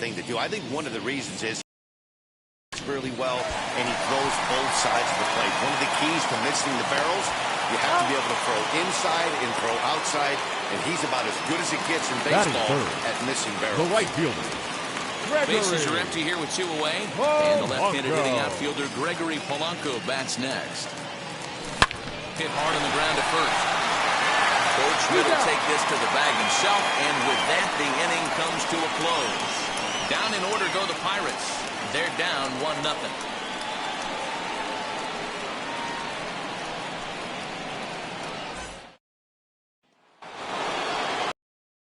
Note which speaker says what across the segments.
Speaker 1: thing to do. I think one of the reasons is really well, and he throws both sides of the plate. One of the keys to missing the barrels, you have to be able to throw inside and throw outside, and he's about as good as it gets in baseball at missing barrels.
Speaker 2: The right fielder.
Speaker 3: Bases are empty here with 2 away, and the left-handed hitting outfielder Gregory Polanco bats next. Hit hard on the ground at first. Goldschmidt will take this to the bag himself, and with that, the inning comes to a close. Down in order go the Pirates. They're down 1-0.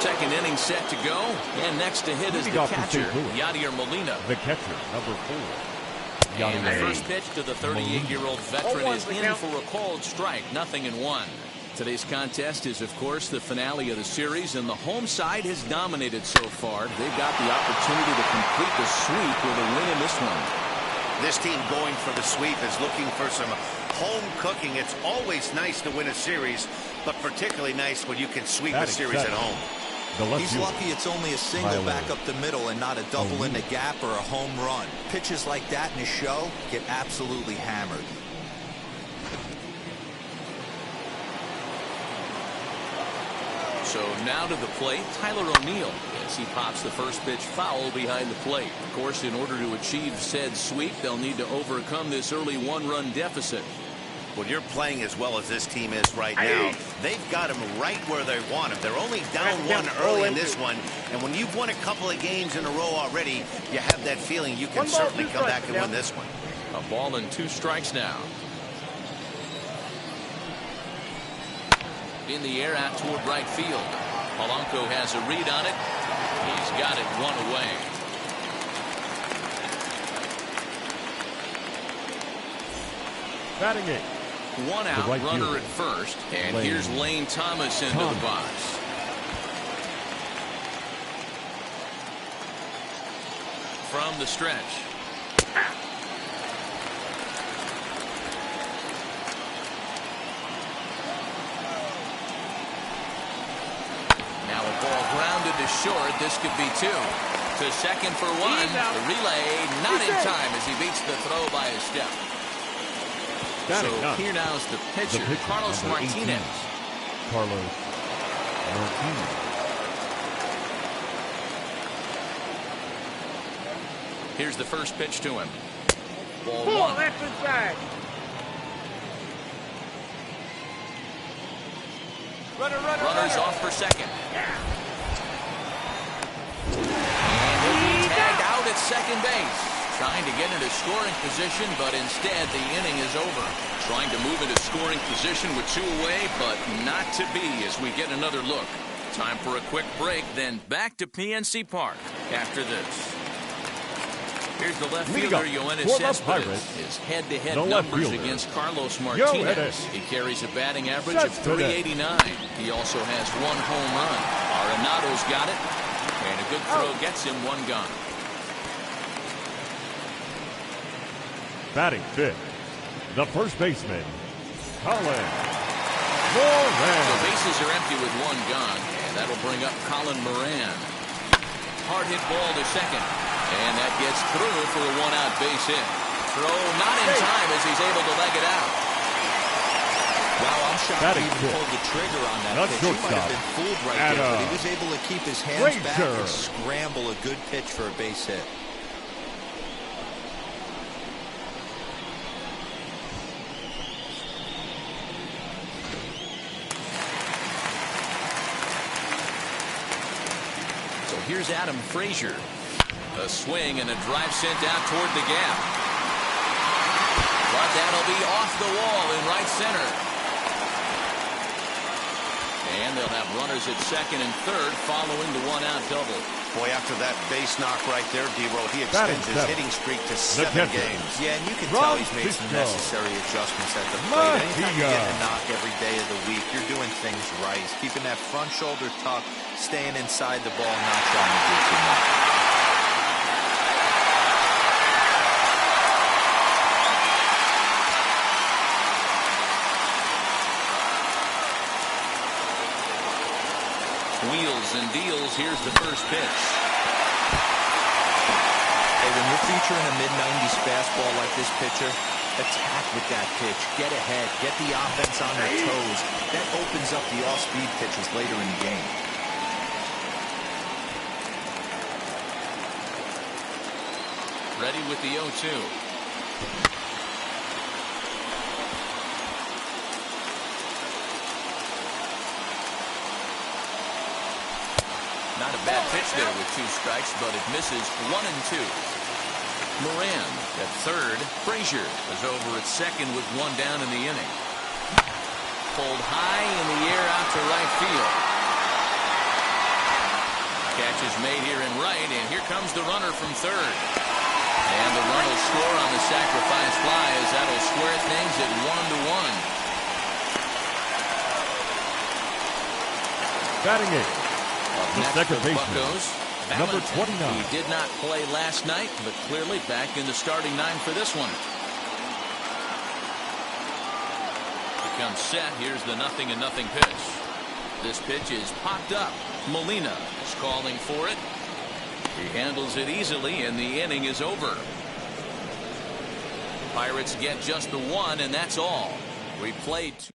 Speaker 3: Second inning set to go, and next to hit is the catcher, Yadier Molina.
Speaker 2: The catcher, number 4.
Speaker 3: And the first pitch to the 38-year-old veteran is in for a called strike, 0-1. Today's contest is, of course, the finale of the series, and the home side has dominated so far. They've got the opportunity to complete the sweep with a win in this one.
Speaker 1: This team going for the sweep is looking for some home cooking. It's always nice to win a series, but particularly nice when you can sweep a series at home.
Speaker 4: He's lucky it's only a single back up the middle and not a double in the gap or a home run. Pitches like that in a show get absolutely hammered.
Speaker 3: So now to the plate, Tyler O'Neill, as he pops the first pitch foul behind the plate. Of course, in order to achieve said sweep, they'll need to overcome this early 1-run deficit.
Speaker 1: When you're playing as well as this team is right now, they've got them right where they want them. They're only down 1 early in this one, and when you've won a couple of games in a row already, you have that feeling you can certainly come back and win this one.
Speaker 3: A ball and 2 strikes now. In the air out toward right field. Polanco has a read on it. He's got it 1 away.
Speaker 2: Batting it.
Speaker 3: 1 out, right runner field. At first. And here's Lane Thomas into the box. From the stretch. Now a ball grounded to short. This could be 2. To second for 1. The relay not in time as he beats the throw by a step. So here now's the pitcher, Carlos Martinez.
Speaker 2: Carlos Martinez.
Speaker 3: Here's the first pitch to him. Ball 1.
Speaker 5: Left inside.
Speaker 3: Runners off for second. And he'll be tagged out at second base. Trying to get into scoring position, but instead the inning is over. Trying to move into scoring position with 2 away, but not to be as we get another look. Time for a quick break, then back to PNC Park after this. Here's the left fielder, Yoenis Cespedes. His head-to-head numbers against Carlos Martinez. He carries a batting average of .389. He also has 1 home run. Arenado's got it, and a good throw gets him 1 gone.
Speaker 2: Batting 5th, the first baseman, Colin
Speaker 3: The
Speaker 2: Moran.
Speaker 3: bases are empty with 1 gone, and that'll bring up Colin Moran. Hard hit ball to second, and that gets through for a 1-out base hit. Throw not in time as he's able to leg it out.
Speaker 4: Wow, I'm shocked he even pulled the trigger on that pitch. He might have been fooled right there, but he was able to keep his hands back and scramble a good pitch for a base hit.
Speaker 3: Here's Adam Frazier. A swing and a drive sent out toward the gap. But that'll be off the wall in right center. And they'll have runners at second and third following the 1-out double.
Speaker 1: Boy, after that base knock right there, D-Roll, he extends his hitting streak to 7 games.
Speaker 4: Yeah, and you can tell he's made some necessary adjustments at the plate. Anytime you get a knock every day of the week, you're doing things right. He's keeping that front shoulder tucked, staying inside the ball, not trying to do too much.
Speaker 3: Wheels and deals. Here's the first pitch.
Speaker 4: when you're featuring a mid-90s fastball like this pitcher, attack with that pitch. Get ahead. Get the offense on their toes. That opens up the off-speed pitches later in the game.
Speaker 3: Ready with the 0-2. Not a bad pitch there with 2 strikes, but it misses 1-2. Moran at third. Frazier is over at second with 1 down in the inning. Pulled high in the air out to right field. Catch is made here in right, and here comes the runner from third. And the run will score on the sacrifice fly as that'll square things at 1-1.
Speaker 2: Batting it. The second baseman, number 29.
Speaker 3: He did not play last night, but clearly back in the starting 9 for this one. Becomes set. Here's the 0-0 pitch. This pitch is popped up. Molina is calling for it. He handles it easily, and the inning is over. Pirates get just the 1, and that's all. We played 2.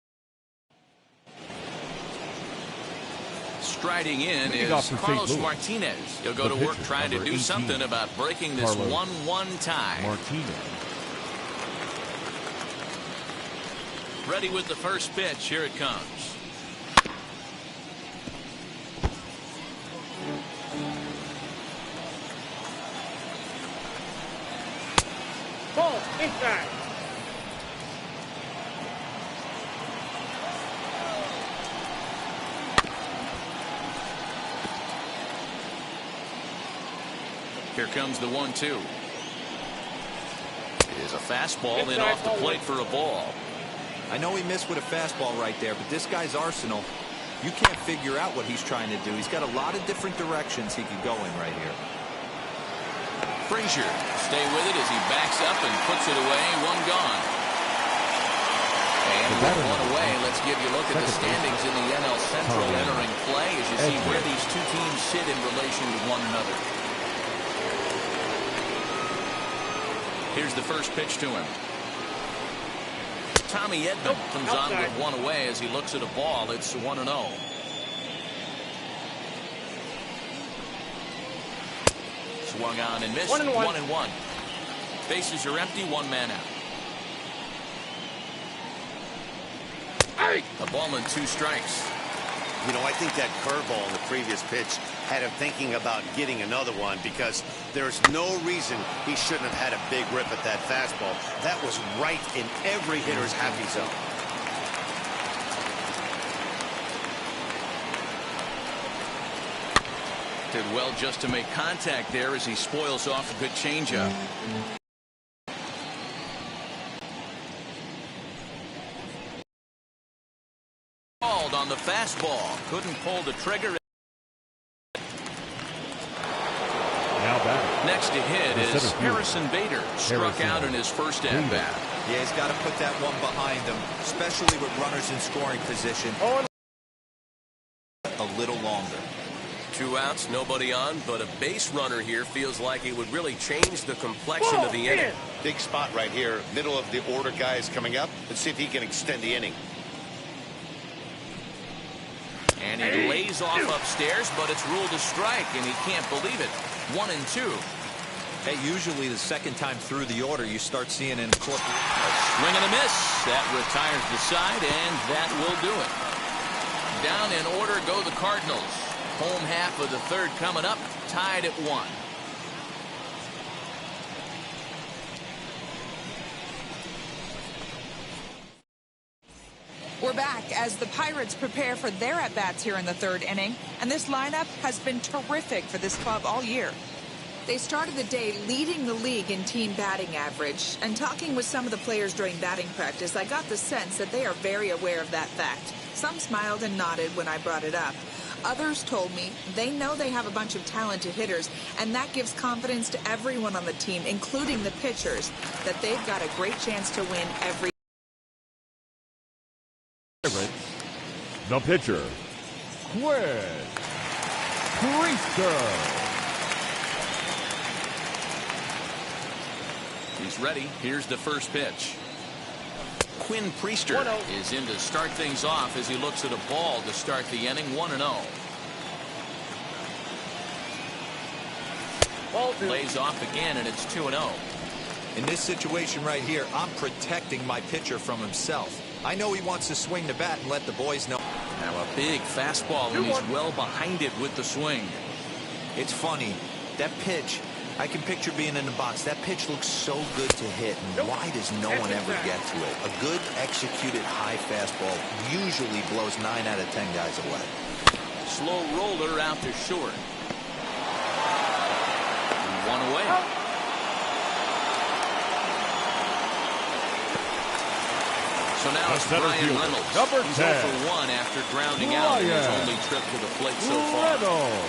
Speaker 3: Striding in is Carlos Martinez. He'll go to work trying to do something about breaking this 1-1 tie.
Speaker 2: Martinez.
Speaker 3: Ready with the first pitch. Here it comes.
Speaker 5: Ball inside.
Speaker 3: Here comes the 1-2. It is a fastball in off the plate for a ball.
Speaker 4: I know he missed with a fastball right there, but this guy's arsenal, you can't figure out what he's trying to do. He's got a lot of different directions he could go in right here.
Speaker 3: Frazier stay with it as he backs up and puts it away. 1 gone. And with 1 away, let's give you a look at the standings in the NL Central entering play as you see where these 2 teams sit in relation to one another. Here's the first pitch to him. Tommy Edman comes on with 1 away as he looks at a ball. It's 1-0. Swung on and missed. 1-1. Bases are empty. 1 man out. A ball and 2 strikes.
Speaker 1: You know, I think that curveball in the previous pitch had him thinking about getting another one because there's no reason he shouldn't have had a big rip at that fastball. That was right in every hitter's happy zone.
Speaker 3: Did well just to make contact there as he spoils off a good changeup. Called on the fastball. Couldn't pull the trigger. Next to hit is Harrison Bader. Struck out in his first at-bat.
Speaker 4: Yeah, he's got to put that one behind him, especially with runners in scoring position. A little longer.
Speaker 6: 2 outs, nobody on, but a base runner here feels like it would really change the complexion of the inning.
Speaker 1: Big spot right here. Middle of the order guy is coming up. Let's see if he can extend the inning.
Speaker 3: And he lays off upstairs, but it's ruled a strike, and he can't believe it. 1-2.
Speaker 4: Hey, usually the second time through the order, you start seeing an incorporate.
Speaker 3: A swing and a miss. That retires the side, and that will do it. Down in order go the Cardinals. Home half of the 3rd coming up, tied at 1.
Speaker 7: We're back as the Pirates prepare for their at-bats here in the 3rd inning, and this lineup has been terrific for this club all year. They started the day leading the league in team batting average, and talking with some of the players during batting practice, I got the sense that they are very aware of that fact. Some smiled and nodded when I brought it up. Others told me they know they have a bunch of talented hitters, and that gives confidence to everyone on the team, including the pitchers, that they've got a great chance to win every.
Speaker 2: The pitcher, Quinn Priester.
Speaker 3: He's ready. Here's the first pitch. Quinn Priester is in to start things off as he looks at a ball to start the inning. 1-0. Lays off again, and it's 2-0.
Speaker 4: In this situation right here, I'm protecting my pitcher from himself. I know he wants to swing the bat and let the boys know.
Speaker 3: Now a big fastball, and he's well behind it with the swing.
Speaker 4: It's funny. That pitch, I can picture being in the box. That pitch looks so good to hit, and why does no one ever get to it? A good executed high fastball usually blows 9 out of 10 guys away.
Speaker 3: Slow roller out to short. One away. So now it's Brian Reynolds. He's 0 for 1 after grounding out in his only trip to the plate so far.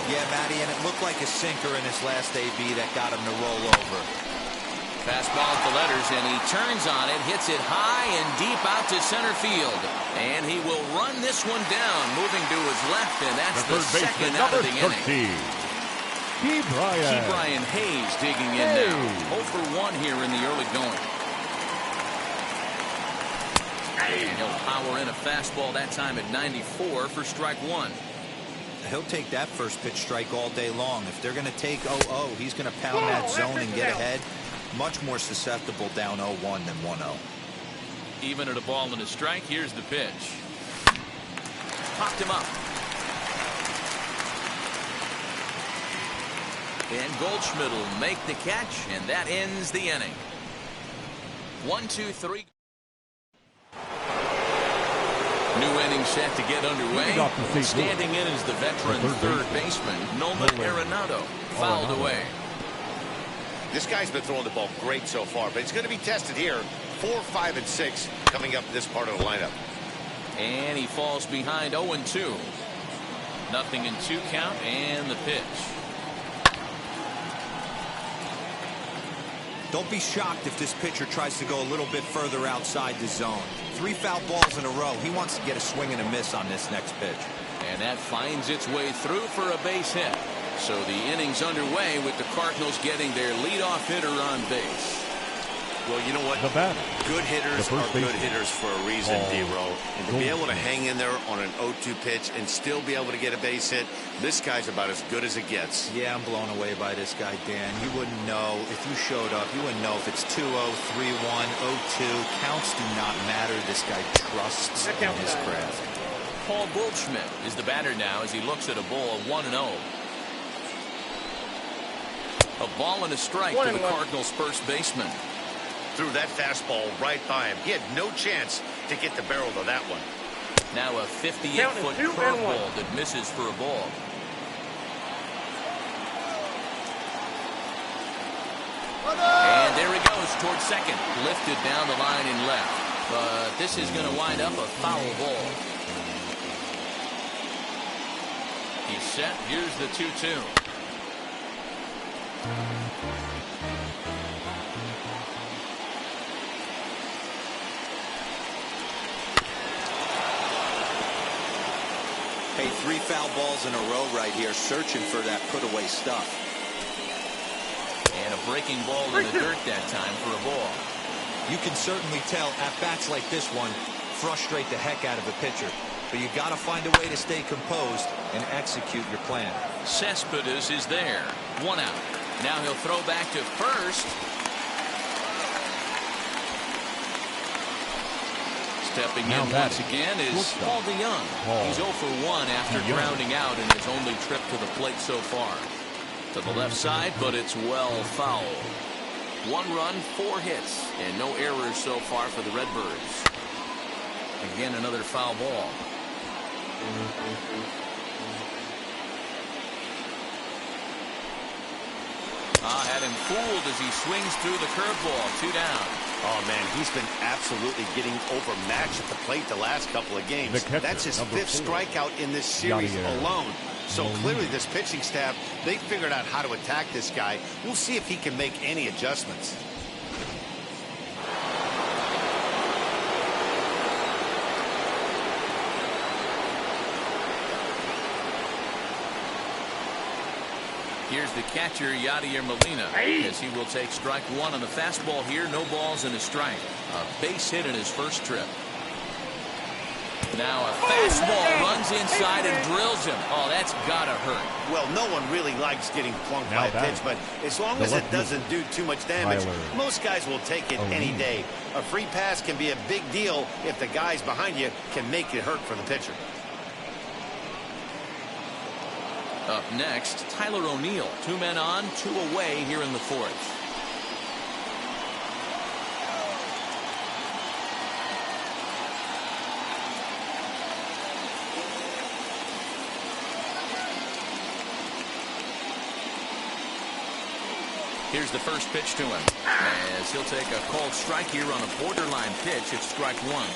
Speaker 4: Yeah, Matty, and it looked like a sinker in his last AB that got him to roll over.
Speaker 3: Fastball at the letters, and he turns on it, hits it high and deep out to center field. And he will run this one down, moving to his left, and that's the second out of the inning. Brian Hayes digging in now. 0 for 1 here in the early going. And he'll power in a fastball that time at 94 for strike 1.
Speaker 4: He'll take that first pitch strike all day long. If they're going to take 0-0, he's going to pound that zone and get ahead. Much more susceptible down 0-1 than 1-0.
Speaker 3: Even at a ball and a strike, here's the pitch. Popped him up. And Goldschmidt will make the catch, and that ends the inning. 1, 2, 3. New inning set to get underway. Standing in is the veteran third baseman, Nolan Arenado. Fouled away.
Speaker 1: This guy's been throwing the ball great so far, but it's going to be tested here. 4, 5, and 6 coming up this part of the lineup.
Speaker 3: And he falls behind 0-2. 0-2 count, and the pitch.
Speaker 4: Don't be shocked if this pitcher tries to go a little bit further outside the zone. 3 foul balls in a row. He wants to get a swing and a miss on this next pitch.
Speaker 3: And that finds its way through for a base hit. So the inning's underway with the Cardinals getting their leadoff hitter on base.
Speaker 1: Well, you know what? Good hitters are good hitters for a reason, D-Row. And to be able to hang in there on an 0-2 pitch and still be able to get a base hit, this guy's about as good as it gets.
Speaker 4: Yeah, I'm blown away by this guy, Dan. You wouldn't know if you showed up. You wouldn't know if it's 2-0, 3-1, 0-2. Counts do not matter. This guy trusts in his craft.
Speaker 3: Paul Goldschmidt is the batter now as he looks at a ball of 1-0. A ball and a strike to the Cardinals' first baseman.
Speaker 1: Threw that fastball right by him. He had no chance to get the barrel to that one.
Speaker 3: Now a 58-foot curveball that misses for a ball. And there he goes towards second. Lifted down the line and left. But this is going to wind up a foul ball. He's set. Here's the 2-2.
Speaker 4: Hey, 3 foul balls in a row right here, searching for that put-away stuff.
Speaker 3: And a breaking ball in the dirt that time for a ball.
Speaker 4: You can certainly tell at-bats like this one frustrate the heck out of a pitcher. But you got to find a way to stay composed and execute your plan.
Speaker 3: Cespedes is there. 1 out. Now he'll throw back to first. Stepping in once again is Paul DeYoung. He's 0 for 1 after grounding out in his only trip to the plate so far. To the left side, but it's well foul. 1 run, 4 hits, and no errors so far for the Redbirds. Again, another foul ball. Had him fooled as he swings through the curveball. 2 down.
Speaker 1: Oh, man, he's been absolutely getting overmatched at the plate the last couple of games. That's his 5th strikeout in this series alone. So clearly this pitching staff, they figured out how to attack this guy. We'll see if he can make any adjustments.
Speaker 3: Here's the catcher, Yadier Molina, as he will take strike one on the fastball here. No balls and a strike. A base hit in his first trip. Now a fastball runs inside and drills him. Oh, that's gotta hurt.
Speaker 1: Well, no one really likes getting plunked by a pitch, but as long as it doesn't do too much damage, most guys will take it any day. A free pass can be a big deal if the guys behind you can make it hurt for the pitcher.
Speaker 3: Up next, Tyler O'Neill. 2 men on, 2 away here in the fourth. Here's the first pitch to him, as he'll take a called strike here on a borderline pitch. It's strike one.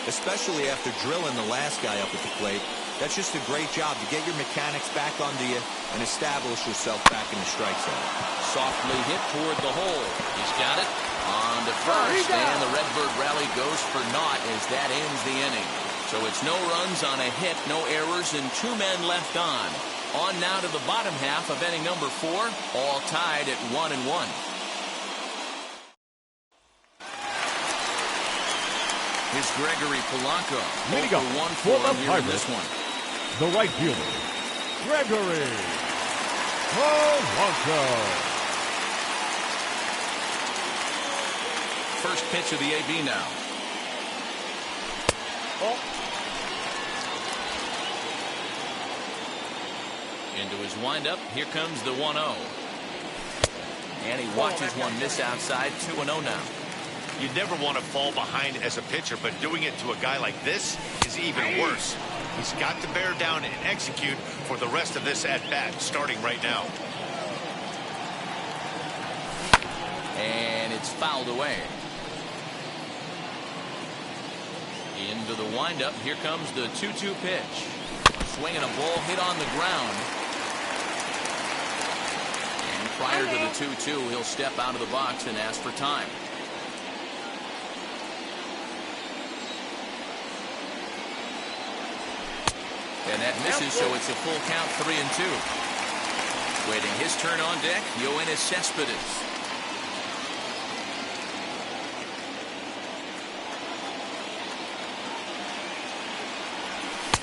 Speaker 4: Especially after drilling the last guy up at the plate. That's just a great job to get your mechanics back under you and establish yourself back in the strike zone.
Speaker 3: Softly hit toward the hole. He's got it on to first, and the Redbird rally goes for naught as that ends the inning. So it's no runs on a hit, no errors, and 2 men left on. On now to the bottom half of inning number 4, all tied at 1-1. Here's Gregory Polanco.
Speaker 2: Leading up
Speaker 3: 1
Speaker 2: for the
Speaker 3: here in this
Speaker 2: Pirates,
Speaker 3: one.
Speaker 2: the right fielder, Gregory Polanco.
Speaker 3: First pitch of the AB now. Into his windup. Here comes the 1-0. And he watches one miss outside. 2-0 now.
Speaker 1: You never want to fall behind as a pitcher, but doing it to a guy like this is even worse. He's got to bear down and execute for the rest of this at-bat, starting right now.
Speaker 3: And it's fouled away. Into the windup. Here comes the 2-2 pitch. Swinging a ball hit on the ground. And prior to the 2-2, he'll step out of the box and ask for time. And that misses, so it's a full count, 3-2. Waiting his turn on deck, Yoenis Cespedes.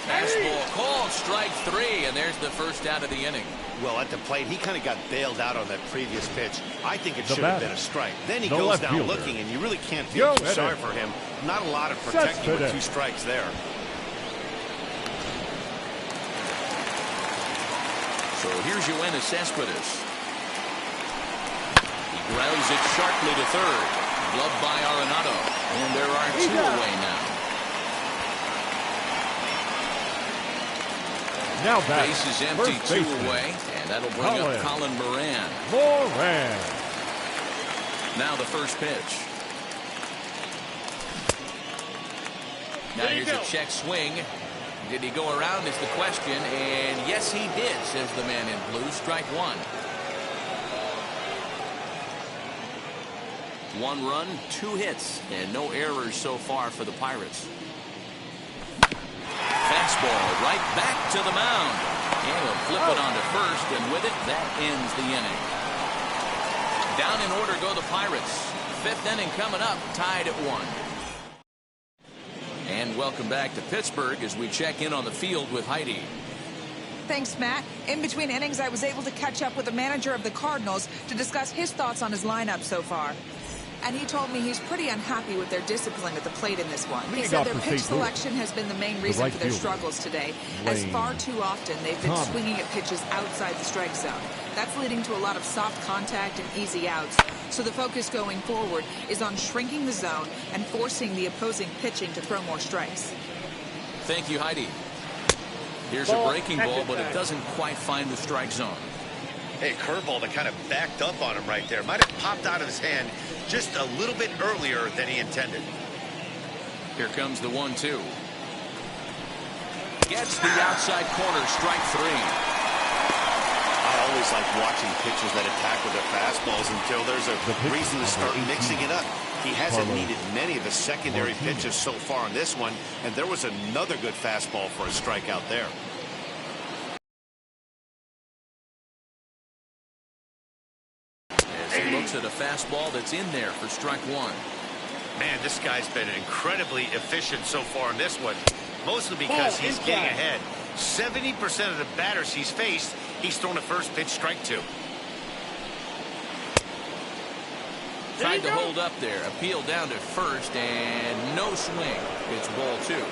Speaker 3: Fastball called, strike 3, and there's the first out of the inning.
Speaker 1: Well, at the plate, he kind of got bailed out on that previous pitch. I think it should have been a strike. Then he goes down looking, and you really can't feel too sorry for him. Not a lot of protecting with 2 strikes there.
Speaker 3: So here's Yoenis Cespedes. He grounds it sharply to third. Gloved by Arenado. And there are 2 away now.
Speaker 2: Now back.
Speaker 3: Base is empty, 2 away. And that'll bring up Colin Moran. Now the first pitch. Now here's a check swing. Did he go around is the question, and yes he did, says the man in blue. Strike 1. 1 run, 2 hits, and no errors so far for the Pirates. Fastball right back to the mound. And he'll flip it on to first, and with it, that ends the inning. Down in order go the Pirates. 5th inning coming up, tied at 1. And welcome back to Pittsburgh as we check in on the field with Heidi.
Speaker 7: Thanks, Matt. In between innings, I was able to catch up with the manager of the Cardinals to discuss his thoughts on his lineup so far. And he told me he's pretty unhappy with their discipline at the plate in this one. He said their pitch selection has been the main reason for their struggles today, as far too often they've been swinging at pitches outside the strike zone. That's leading to a lot of soft contact and easy outs. So the focus going forward is on shrinking the zone and forcing the opposing pitching to throw more strikes.
Speaker 3: Thank you, Heidi. Here's a breaking ball, but it doesn't quite find the strike zone.
Speaker 1: Hey, curveball that kind of backed up on him right there. Might have popped out of his hand just a little bit earlier than he intended.
Speaker 3: Here comes the 1-2. Gets the outside corner, strike 3.
Speaker 1: I always like watching pitchers that attack with their fastballs until there's a reason to start mixing it up. He hasn't needed many of the secondary pitches so far in this one, and there was another good fastball for a strikeout there.
Speaker 3: looks at a fastball that's in there for strike one.
Speaker 1: Man, this guy's been incredibly efficient so far in this one, mostly because he's getting ahead. 70% of the batters he's faced, he's thrown a first pitch strike to.
Speaker 3: Tried to hold up there, appealed down to first, and no swing. It's ball two.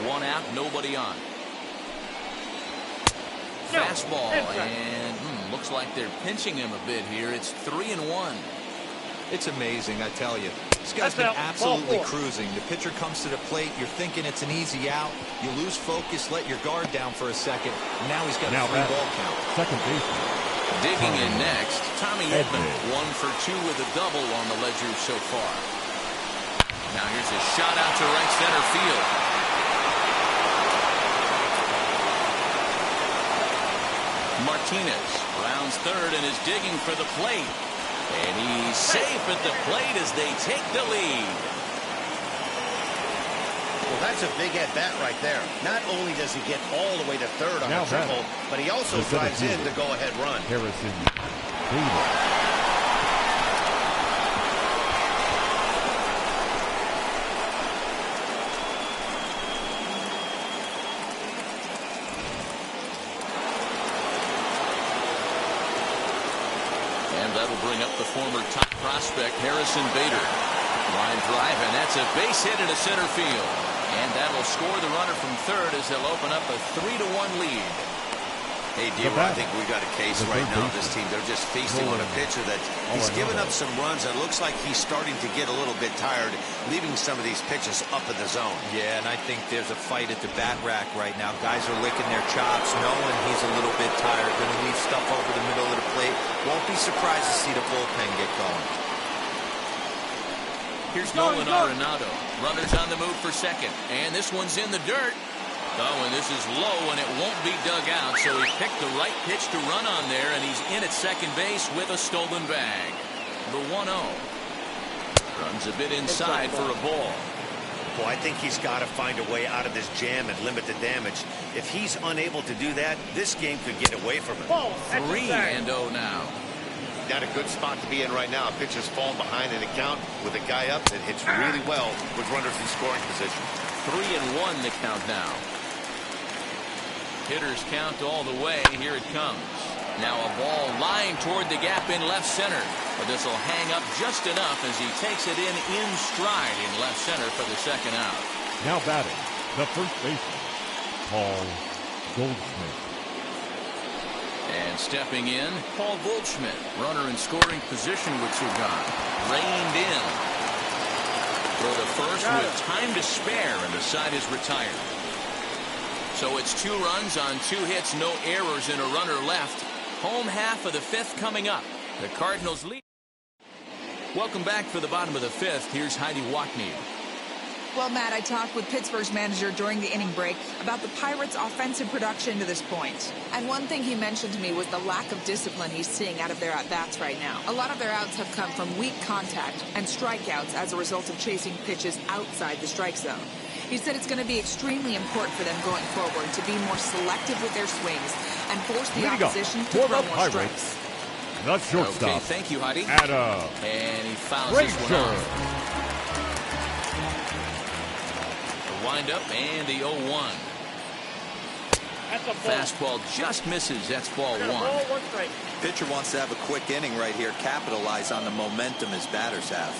Speaker 3: One out, nobody on. Fastball, and looks like they're pinching him a bit here. It's 3-1.
Speaker 4: It's amazing, I tell you. This guy's been absolutely cruising. The pitcher comes to the plate. You're thinking it's an easy out. You lose focus, let your guard down for a second. And now he's got a free ball count.
Speaker 2: Second baseman.
Speaker 3: Digging in next, Tommy Edman, 1 for 2 with a double on the ledger so far. Now here's a shot out to right center field. Martinez rounds third and is digging for the plate. And he's safe at the plate as they take the lead.
Speaker 1: Well, that's a big at-bat right there. Not only does he get all the way to third on the triple, but he also drives in the go-ahead run.
Speaker 2: Harrison Bader.
Speaker 3: That'll bring up the former top prospect, Harrison Bader. Line drive, and that's a base hit into center field. And that'll score the runner from third as they'll open up a 3-1 lead.
Speaker 1: Hey, D. I think we got a case right now. This team, they're just feasting on a pitcher that he's given up some runs. It looks like he's starting to get a little bit tired, leaving some of these pitches up in the zone.
Speaker 4: Yeah, and I think there's a fight at the bat rack right now. Guys are licking their chops, knowing he's a little bit tired. Going to leave stuff over the middle of the plate. Won't be surprised to see the bullpen get going.
Speaker 3: Here's Nolan Arenado. Runners on the move for second. And this one's in the dirt. Oh, and this is low, and it won't be dug out, so he picked the right pitch to run on there, and he's in at second base with a stolen bag. The 1-0. Runs a bit inside for a ball.
Speaker 1: Well, I think he's got to find a way out of this jam and limit the damage. If he's unable to do that, this game could get away from him.
Speaker 3: 3-0 now.
Speaker 1: Not a good spot to be in right now. Pitcher's falling behind in the count with a guy up that hits really well with runners in scoring position.
Speaker 3: 3-1 the count now. Hitters count all the way. Here it comes. Now a ball lined toward the gap in left center. But this will hang up just enough as he takes it in stride in left center for the second out.
Speaker 2: Now batting, the first baseman, Paul Goldschmidt.
Speaker 3: And stepping in, Paul Goldschmidt. Runner in scoring position with 2 gone. Reined in. For the first with time to spare, and the side is retired. So it's 2 runs on 2 hits, no errors, and a runner left. Home half of the 5th coming up. The Cardinals lead. Welcome back for the bottom of the 5th. Here's Heidi Wackney.
Speaker 7: Well, Matt, I talked with Pittsburgh's manager during the inning break about the Pirates' offensive production to this point. And one thing he mentioned to me was the lack of discipline he's seeing out of their at-bats right now. A lot of their outs have come from weak contact and strikeouts as a result of chasing pitches outside the strike zone. He said it's going to be extremely important for them going forward to be more selective with their swings and force the opposition to throw more strikes.
Speaker 2: The shortstop.
Speaker 3: Okay, thank you, Heidi.
Speaker 2: Adam.
Speaker 3: And he fouls this one off. Wind up and the 0-1. Fastball just misses. That's ball 1.
Speaker 4: Pitcher wants to have a quick inning right here, capitalize on the momentum his batters have.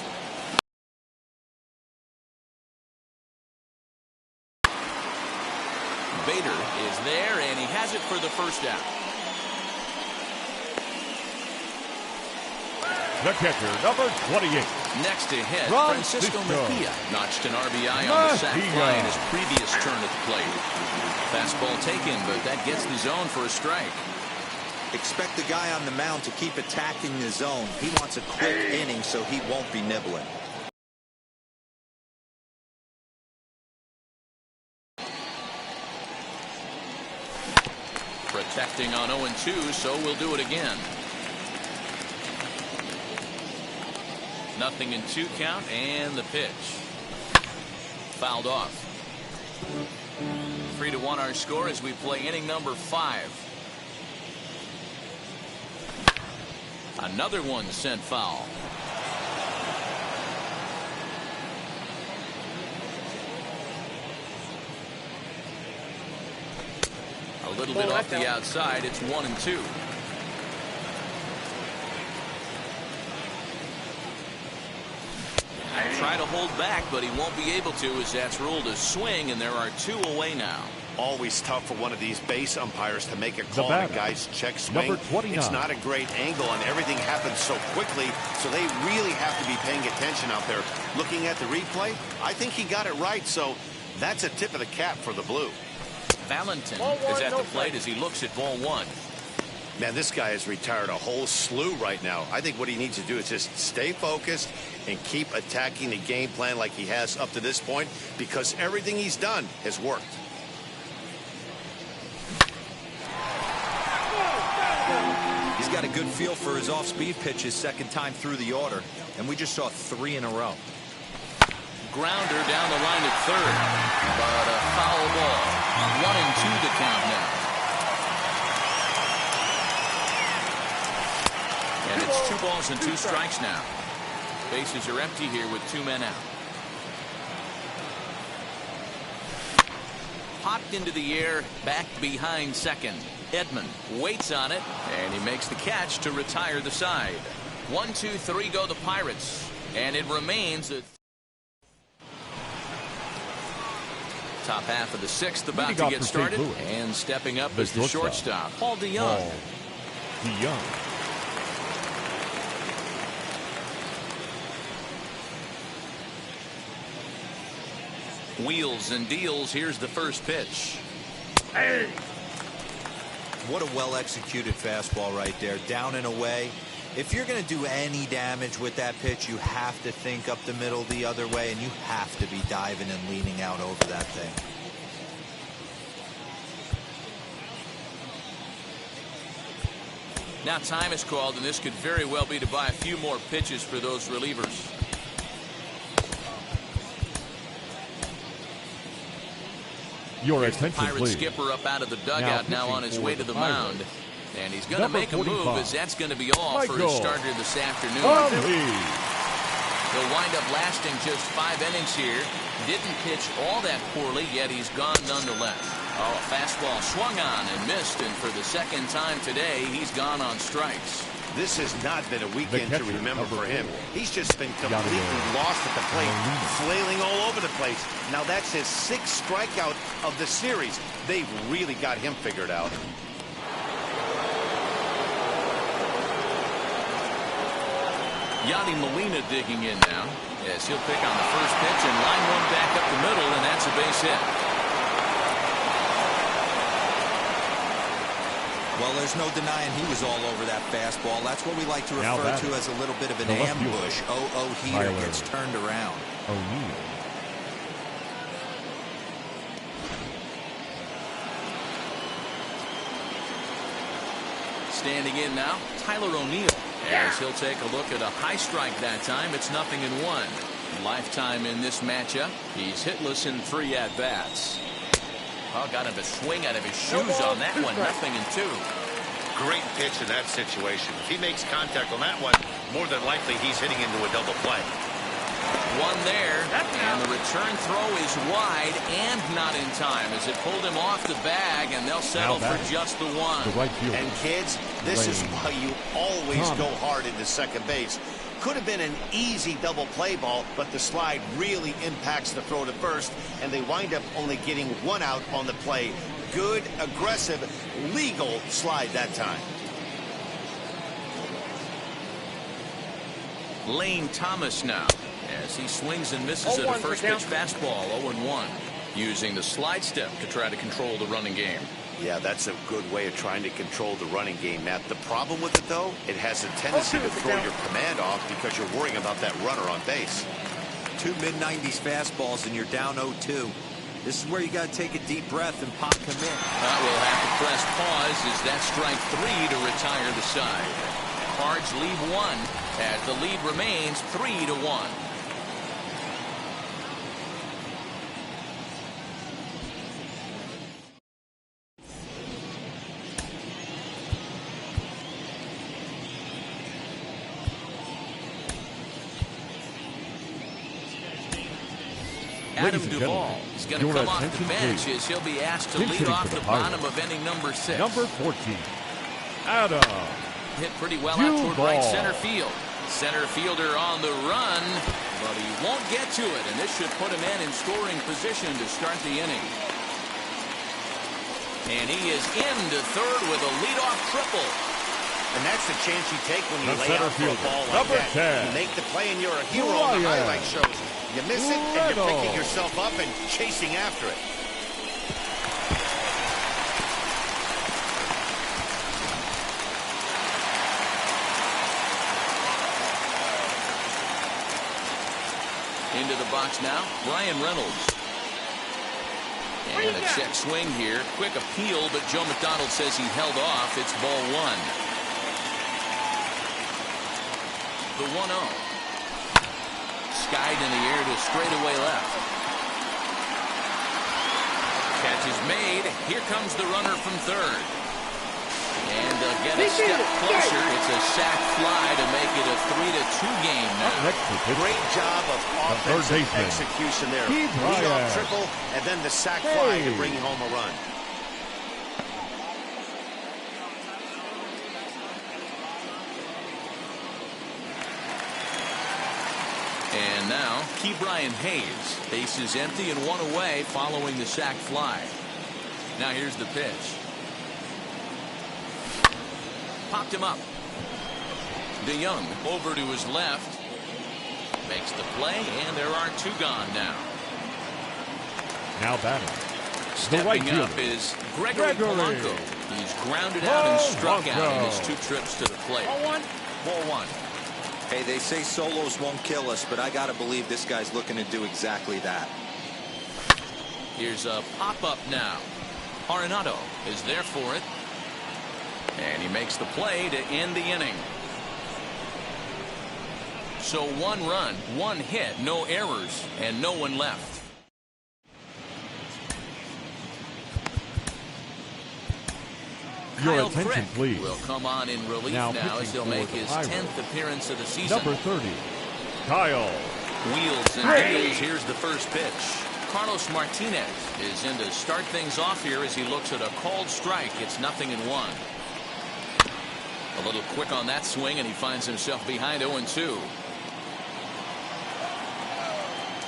Speaker 3: Bader is there, and he has it for the first out.
Speaker 2: The catcher, number 28.
Speaker 3: Next to hit,
Speaker 2: Ron
Speaker 3: Francisco
Speaker 2: Cisco.
Speaker 3: Mejia notched an RBI on the sac fly in his previous turn at the plate. Fastball taken, but that gets the zone for a strike.
Speaker 4: Expect the guy on the mound to keep attacking the zone. He wants a quick inning so he won't be nibbling.
Speaker 3: Protecting on 0-2, so we'll do it again. Nothing in 2 count, and the pitch. Fouled off. 3-1 our score as we play inning number 5. Another one sent foul. A little bit off the outside. It's 1-2. Try to hold back, but he won't be able to, as that's ruled a swing, and there are 2 away now.
Speaker 1: Always tough for one of these base umpires to make a call on a guy's check swing. It's not a great angle, and everything happens so quickly, so they really have to be paying attention out there. Looking at the replay, I think he got it right, so that's a tip of the cap for the blue.
Speaker 3: Valentin is at the plate as he looks at ball 1.
Speaker 1: Man, this guy has retired a whole slew right now. I think what he needs to do is just stay focused and keep attacking the game plan like he has up to this point, because everything he's done has worked.
Speaker 4: He's got a good feel for his off-speed pitches second time through the order, and we just saw 3 in a row.
Speaker 3: Grounder down the line at third, but a foul ball. 1-2 to count now. And it's 2 balls and 2 strikes now. Bases are empty here with 2 men out. Popped into the air, back behind second. Edman waits on it, and he makes the catch to retire the side. 1, 2, 3 go the Pirates, and it remains a top half of the 6th about to get started, and stepping up is the shortstop, Paul DeYoung. Wheels and deals. Here's the first pitch.
Speaker 5: Hey.
Speaker 4: What a well-executed fastball right there, down and away. If you're going to do any damage with that pitch, you have to think up the middle the other way, and you have to be diving and leaning out over that thing.
Speaker 3: Now time is called, and this could very well be to buy a few more pitches for those relievers.
Speaker 2: Your
Speaker 3: Here's
Speaker 2: attention,
Speaker 3: the Pirate
Speaker 2: please.
Speaker 3: skipper up out of the dugout now on his way to the mound. And he's going to make a move, as that's going to be all for his starter this afternoon. He'll wind up lasting just 5 innings here. Didn't pitch all that poorly, yet he's gone nonetheless. Oh, a fastball swung on and missed, and for the second time today, he's gone on strikes.
Speaker 1: This has not been a weekend to remember for him. He's just been completely lost at the plate, flailing all over the place. Now that's his 6th strikeout of the series. They've really got him figured out.
Speaker 3: Yadi Molina digging in now, as he'll pick on the first pitch and line one back up the middle, and that's a base hit.
Speaker 4: Well, there's no denying he was all over that fastball. That's what we like to refer to as a little bit of an ambush. Heater gets turned around.
Speaker 2: O'Neill.
Speaker 3: Standing in now, Tyler O'Neill, as he'll take a look at a high strike that time. It's 0-1. Lifetime in this matchup. He's hitless in 3 at-bats. Oh, got him to swing out of his shoes on that one. 0-2.
Speaker 1: Great pitch in that situation. If he makes contact on that one, more than likely he's hitting into a double play.
Speaker 3: One there, and the return throw is wide and not in time as it pulled him off the bag, and they'll settle for just the one.
Speaker 1: And kids, this is why you always go hard into second base. Could have been an easy double play ball, but the slide really impacts the throw to first, and they wind up only getting 1 out on the play. Good, aggressive, legal slide that time.
Speaker 3: Lane Thomas now, as he swings and misses at a first pitch fastball. 0-1, using the slide step to try to control the running game.
Speaker 1: Yeah, that's a good way of trying to control the running game, Matt. The problem with it, though, it has a tendency to throw your command off because you're worrying about that runner on base.
Speaker 4: 2 mid-90s fastballs and you're down 0-2. This is where you got to take a deep breath and pop commit.
Speaker 3: We'll have to press pause as that strike 3 to retire the side. Cards leave 1 as the lead remains 3-1. Adam
Speaker 2: Ladies and
Speaker 3: Duvall
Speaker 2: gentlemen,
Speaker 3: is going to
Speaker 2: your
Speaker 3: come off the
Speaker 2: attention,
Speaker 3: bench
Speaker 2: please.
Speaker 3: as he'll be asked to
Speaker 2: Pinch
Speaker 3: lead
Speaker 2: hitting
Speaker 3: off
Speaker 2: for
Speaker 3: the
Speaker 2: the
Speaker 3: bottom
Speaker 2: Pirates.
Speaker 3: of inning number 6.
Speaker 2: Number 14, Adam.
Speaker 3: Hit pretty well out toward
Speaker 2: Duvall.
Speaker 3: right center field. Center fielder on the run, but he won't get to it, and this should put him in scoring position to start the inning. And he is into third with a leadoff triple.
Speaker 1: And that's the chance you take when you
Speaker 2: The
Speaker 1: lay
Speaker 2: center
Speaker 1: out for a
Speaker 2: fielder,
Speaker 1: ball like
Speaker 2: number
Speaker 1: that.
Speaker 2: 10.
Speaker 1: You make the play and you're a hero on the
Speaker 2: Ryan.
Speaker 1: highlight shows. You miss it and you're
Speaker 2: Reynolds.
Speaker 1: picking yourself up and chasing after it.
Speaker 3: Into the box now, Brian Reynolds. And a check swing here. Quick appeal, but Joe McDonald says he held off. It's ball 1. The 1-0. Skied in the air to straightaway left. Catch is made. Here comes the runner from third. And get a step closer. It's a sac fly to make it a 3-2 game now.
Speaker 2: Next to pitch.
Speaker 1: Great job of
Speaker 2: The third
Speaker 1: offensive
Speaker 2: baseman,
Speaker 1: execution there.
Speaker 2: Keith
Speaker 1: Lead
Speaker 2: Ryan.
Speaker 1: off triple and then the sac fly to
Speaker 2: Hey.
Speaker 1: bring home a run.
Speaker 3: And now, Key Brian Hayes. Base is empty and 1 away following the sac fly. Now here's the pitch. Popped him up. DeYoung over to his left. Makes the play, and there are 2 gone now.
Speaker 2: Now batting. The right
Speaker 3: Stepping up
Speaker 2: fielder,
Speaker 3: is Gregory Polanco. He's grounded out and struck out in his 2 trips to the plate. Ball 1.
Speaker 4: Hey, they say solos won't kill us, but I got to believe this guy's looking to do exactly that.
Speaker 3: Here's a pop-up now. Arenado is there for it. And he makes the play to end the inning. So 1 run, 1 hit, no errors, and no one left.
Speaker 2: Your
Speaker 3: Kyle
Speaker 2: attention,
Speaker 3: Crick
Speaker 2: please.
Speaker 3: will come on in relief
Speaker 2: Now
Speaker 3: now as
Speaker 2: pitching
Speaker 3: he'll
Speaker 2: for
Speaker 3: make
Speaker 2: the
Speaker 3: his
Speaker 2: Pirates.
Speaker 3: 10th appearance of the season.
Speaker 2: number 30, Kyle.
Speaker 3: Wheels and
Speaker 2: Crick.
Speaker 3: deals. Here's the first pitch. Carlos Martinez is in to start things off here as he looks at a called strike. It's 0-1. A little quick on that swing, and he finds himself behind 0-2.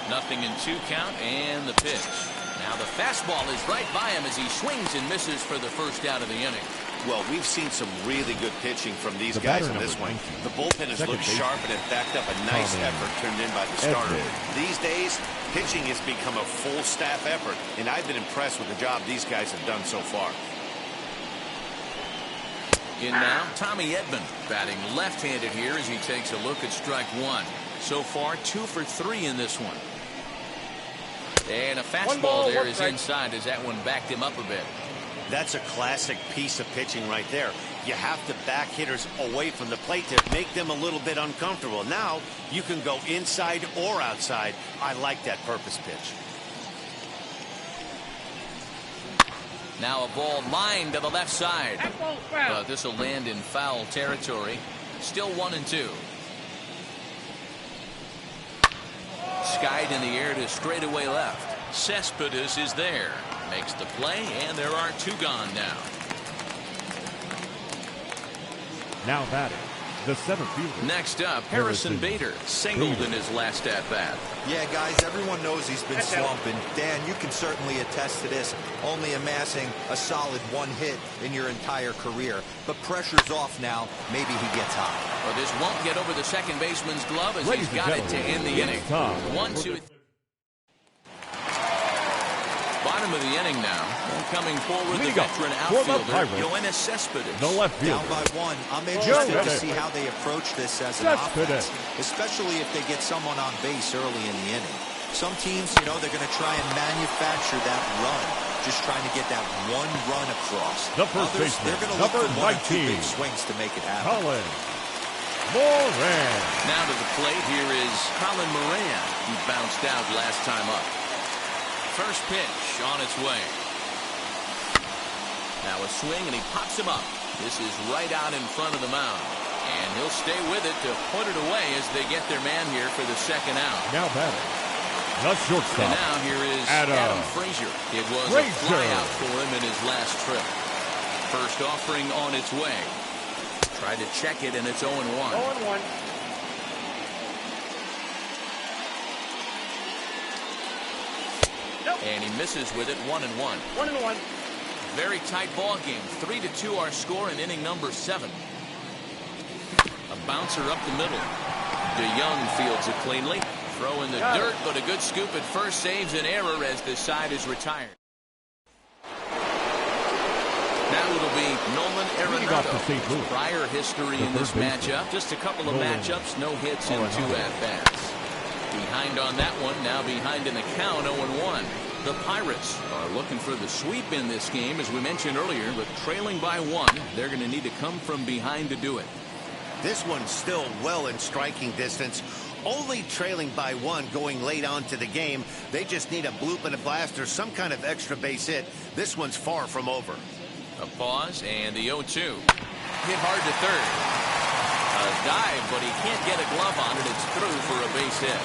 Speaker 3: 0-2 count, and the pitch. Now the fastball is right by him as he swings and misses for the first out of the inning.
Speaker 1: Well, we've seen some really good pitching from these
Speaker 2: The
Speaker 1: guys
Speaker 2: batter,
Speaker 1: in this
Speaker 2: number
Speaker 1: one.
Speaker 2: 19.
Speaker 1: The bullpen has
Speaker 2: Second
Speaker 1: looked
Speaker 2: baseman.
Speaker 1: sharp and it backed up a nice
Speaker 2: Tommy
Speaker 1: effort turned in by the starter.
Speaker 2: Edwards.
Speaker 1: These days, pitching has become a full staff effort, and I've been impressed with the job these guys have done so far.
Speaker 3: In now, Tommy Edman batting left-handed here as he takes a look at strike 1. So far, 2 for 3 in this one. And a fastball there is inside as that one backed him up a bit.
Speaker 1: That's a classic piece of pitching right there. You have to back hitters away from the plate to make them a little bit uncomfortable. Now you can go inside or outside. I like that purpose pitch.
Speaker 3: Now a ball lined to the left side.
Speaker 5: That ball's foul.
Speaker 3: But this will land in foul territory. Still 1-2. Skied in the air to straightaway left. Cespedes is there. Makes the play, and there are 2 gone now.
Speaker 2: Now batting. The center fielder.
Speaker 3: Next up, Harrison Bader singled in his last at-bat.
Speaker 4: Yeah, guys, everyone knows he's been slumping. Dan, you can certainly attest to this, only amassing a solid 1 hit in your entire career. But pressure's off now. Maybe he gets hot.
Speaker 3: Well, this won't get over the second baseman's glove as
Speaker 2: Ladies
Speaker 3: he's
Speaker 2: and
Speaker 3: got it to
Speaker 2: gentlemen,
Speaker 3: end the
Speaker 2: it's
Speaker 3: inning.
Speaker 2: time
Speaker 3: 1-2. Bottom of the inning now. And coming forward, the
Speaker 2: Leadoff
Speaker 3: veteran
Speaker 2: for the
Speaker 3: outfielder,
Speaker 2: Pirates.
Speaker 3: Yoenis Cespedes.
Speaker 2: The left
Speaker 4: Down
Speaker 2: fielder.
Speaker 4: by 1. I'm interested to
Speaker 2: Joe
Speaker 4: see how they approach this as an
Speaker 2: That's
Speaker 4: offense,
Speaker 2: good.
Speaker 4: especially if they get someone on base early in the inning. Some teams, you know, they're going to try and manufacture that run, just trying to get that 1 run across.
Speaker 2: The first
Speaker 4: Others,
Speaker 2: baseman,
Speaker 4: they're going to look
Speaker 2: number
Speaker 4: for 1 or 2
Speaker 2: 19.
Speaker 4: big swings to make it happen.
Speaker 2: Colin Moran.
Speaker 3: Now to the plate, here is Colin Moran, who bounced out last time up. First pitch on its way. Now a swing, and he pops him up. This is right out in front of the mound. And he'll stay with it to put it away as they get their man here for the second out.
Speaker 2: Now batting. The
Speaker 3: And
Speaker 2: shortstop.
Speaker 3: now here is
Speaker 2: Adam
Speaker 3: Frazier. It was a
Speaker 2: Frazier.
Speaker 3: flyout for him in his last trip. First offering on its way. Tried to check it, and it's 0-1.
Speaker 5: 0-1. Nope.
Speaker 3: And he misses with it, 1-1.
Speaker 5: 1-1.
Speaker 3: Very tight ball game. 3-2 our score in inning number 7. A bouncer up the middle. DeYoung fields it cleanly. Throw in the dirt, but a good scoop at first saves an error as the side is retired. Now it'll be Nolan Arenado. Prior history in this matchup. Just a couple of matchups, no hits and 2 at-bats. Behind on that one, now behind in the count, 0-1. The Pirates are looking for the sweep in this game, as we mentioned earlier, but trailing by 1. They're going to need to come from behind to do it.
Speaker 1: This one's still well in striking distance. Only trailing by 1 going late on to the game. They just need a bloop and a blast or some kind of extra base hit. This one's far from over.
Speaker 3: A pause and the 0-2. Hit hard to third. A dive, but he can't get a glove on it. It's through for a base hit.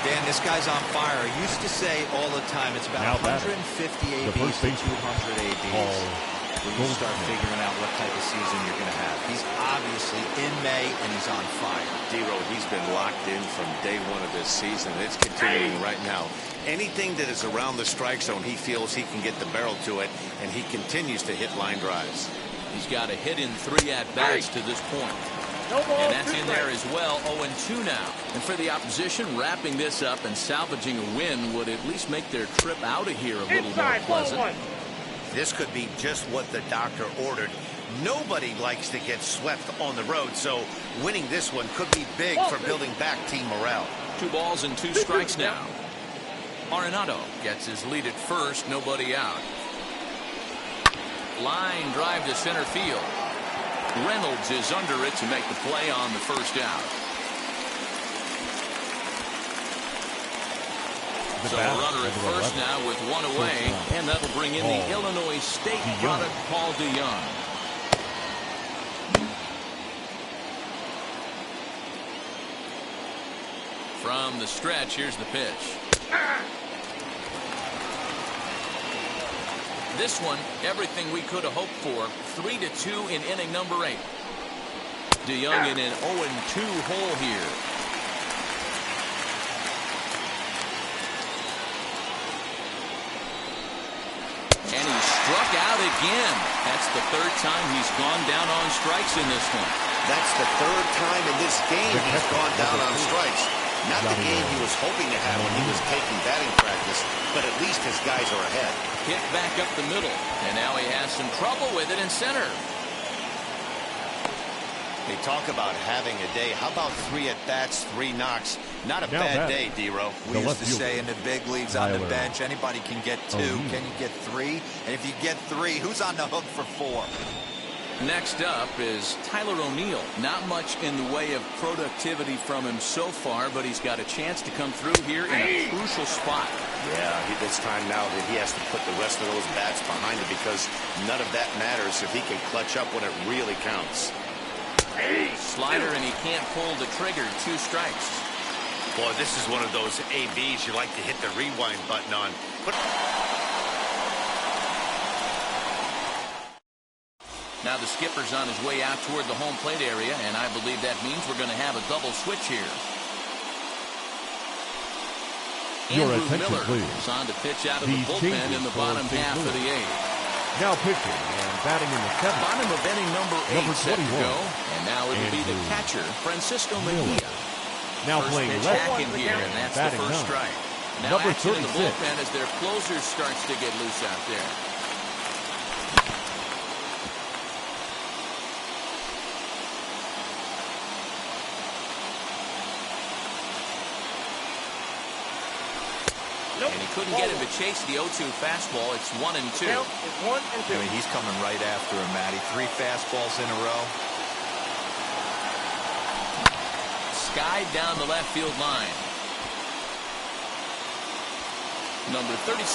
Speaker 4: Dan, this guy's on fire. I used to say all the time it's about 150 ABs to 200 ABs. When you start figuring out what type of season you're going to have. He's obviously in May, and he's on fire.
Speaker 1: D-Row, he's been locked in from day 1 of this season. It's continuing right now. Anything that is around the strike zone, he feels he can get the barrel to it, and he continues to hit line drives.
Speaker 3: He's got a hit in 3 at-bats to this point.
Speaker 5: No ball,
Speaker 3: And that's in there as well, 0-2 now. And for the opposition, wrapping this up and salvaging a win would at least make their trip out of here a little more pleasant.
Speaker 5: 1.
Speaker 1: This could be just what the doctor ordered. Nobody likes to get swept on the road, so winning this one could be big for building back team morale.
Speaker 3: 2 balls and 2 strikes now. Arenado gets his lead at first, nobody out. Line drive to center field. Reynolds is under it to make the play on the first out. So a runner at first now with 1 away, and that'll bring in the Illinois State product, Paul DeYoung. From the stretch, here's the pitch. This one, everything we could have hoped for. 3-2 in inning number 8. DeYoung in an 0-2 hole here. And he struck out again. That's the 3rd time he's gone down on strikes in this one.
Speaker 1: That's the 3rd time in this game he's gone down on strikes. Not the game he was hoping to have when he was taking batting practice, but at least his guys are ahead.
Speaker 3: Hit back up the middle, and now he has some trouble with it in center.
Speaker 1: They talk about having a day. How about 3 at-bats, 3 knocks? Not a bad day, D-Row.
Speaker 4: We used to say in the big leagues on the bench, anybody can get 2. Can you get 3? And if you get 3, who's on the hook for 4?
Speaker 3: Next up is Tyler O'Neill. Not much in the way of productivity from him so far, but he's got a chance to come through here in a crucial spot.
Speaker 1: Yeah, it's time now that he has to put the rest of those bats behind him, because none of that matters if he can clutch up when it really counts.
Speaker 3: Slider, and he can't pull the trigger. 2 strikes.
Speaker 1: Boy, this is one of those ABs you like to hit the rewind button on.
Speaker 3: Now the skipper's on his way out toward the home plate area, and I believe that means we're going to have a double switch here. Andrew Miller is on to pitch out of the bullpen in the bottom half of the 8th.
Speaker 2: Now pitching and batting in the 7th.
Speaker 3: Bottom of inning number 8 set to go, and now it'll be the catcher, Francisco Mejia.
Speaker 2: Now
Speaker 3: First
Speaker 2: playing
Speaker 3: pitch
Speaker 2: left,
Speaker 3: hacking here, and that's the first strike. Now
Speaker 2: Number
Speaker 3: action in the
Speaker 2: 36.
Speaker 3: bullpen as their closer starts to get loose out there.
Speaker 5: Nope.
Speaker 3: And he couldn't get him to chase the 0-2 fastball. It's 1-2.
Speaker 5: Count is 1-2.
Speaker 4: I mean, he's coming right after him, Matty. 3 fastballs in a row.
Speaker 3: Skied down the left field line. Number 36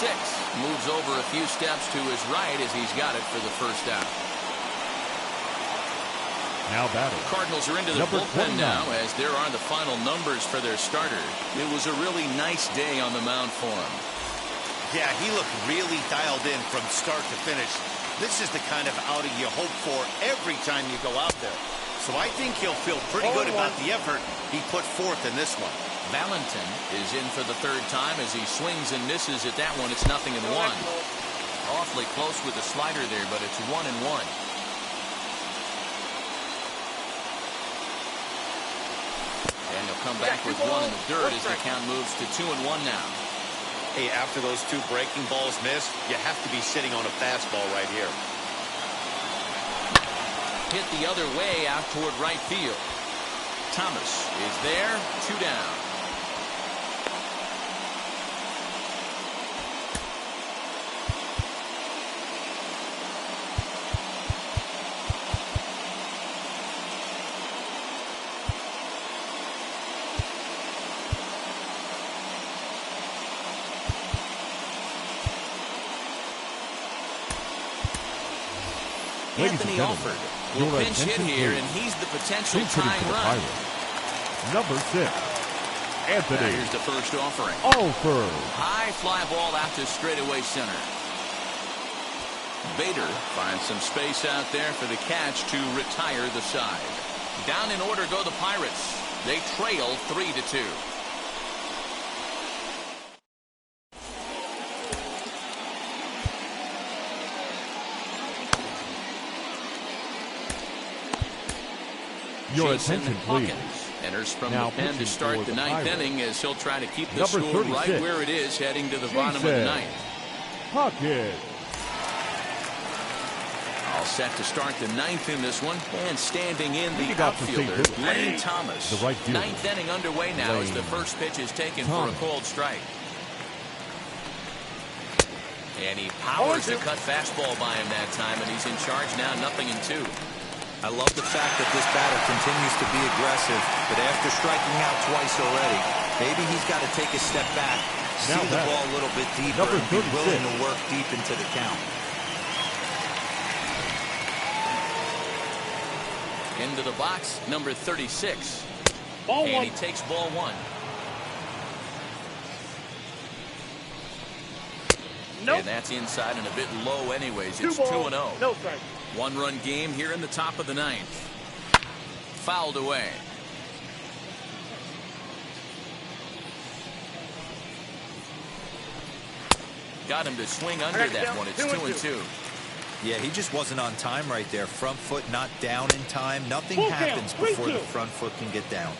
Speaker 3: moves over a few steps to his right as he's got it for the first out.
Speaker 2: Now batting.
Speaker 3: Cardinals are into their
Speaker 2: Number
Speaker 3: bullpen
Speaker 2: 29.
Speaker 3: now as there are the final numbers for their starter. It was a really nice day on the mound for him.
Speaker 1: Yeah, he looked really dialed in from start to finish. This is the kind of outing you hope for every time you go out there. So I think he'll feel pretty good about the effort he put forth in this one.
Speaker 3: Valentin is in for the third time as he swings and misses at that one. It's 0-1. Awfully close with the slider there, but it's 1-1. And he'll come back with one in the dirt as the count moves to 2-1 now.
Speaker 1: Hey, after those two breaking balls missed, you have to be sitting on a fastball right here.
Speaker 3: Hit the other way out toward right field. Thomas is there, 2 down. Anthony Alford will pinch hit here, and he's the potential tying run.
Speaker 2: Number 6, Anthony.
Speaker 3: Now here's the first offering.
Speaker 2: Alford.
Speaker 3: High fly ball out to straightaway center. Bader finds some space out there for the catch to retire the side. Down in order go the Pirates. They trail 3-2.
Speaker 2: Your
Speaker 3: Jason
Speaker 2: attention, please.
Speaker 3: Hawkins enters from
Speaker 2: Now
Speaker 3: the pen to
Speaker 2: pitching
Speaker 3: start
Speaker 2: for
Speaker 3: the
Speaker 2: the
Speaker 3: ninth
Speaker 2: Pirates.
Speaker 3: inning as he'll try to keep the
Speaker 2: Number
Speaker 3: score
Speaker 2: 36.
Speaker 3: right where it is heading to the bottom of the
Speaker 2: Jason
Speaker 3: ninth.
Speaker 2: Hawkins.
Speaker 3: All set to start the ninth in this one, and standing in the
Speaker 2: He got to see
Speaker 3: outfielder,
Speaker 2: this.
Speaker 3: Lane Thomas.
Speaker 2: The right fielder.
Speaker 3: Ninth inning underway now as the
Speaker 2: Lane
Speaker 3: first pitch is taken
Speaker 2: Thomas.
Speaker 3: for a cold strike. And he powers the cut fastball by him that time, and he's in charge now, 0-2.
Speaker 4: I love the fact that this batter continues to be aggressive, but after striking out twice already, maybe he's got to take a step back, see
Speaker 2: Now
Speaker 4: the
Speaker 2: batting.
Speaker 4: ball a little bit deeper,
Speaker 2: Number
Speaker 4: and be
Speaker 2: 36.
Speaker 4: willing to work deep into the count.
Speaker 3: Into the box, number 36.
Speaker 5: Ball
Speaker 3: And
Speaker 5: one.
Speaker 3: he takes ball one.
Speaker 5: Nope.
Speaker 3: And that's inside and a bit low anyways.
Speaker 5: Two
Speaker 3: It's
Speaker 5: balls.
Speaker 3: 2-0.
Speaker 5: No strike.
Speaker 3: One-run game here in the top of the ninth. Fouled away. Got him to swing under that one. It's 2-2.
Speaker 4: Yeah, he just wasn't on time right there. Front foot not down in time. Nothing
Speaker 5: Full
Speaker 4: happens
Speaker 5: count,
Speaker 4: before the
Speaker 5: 3-2.
Speaker 4: front foot can get down.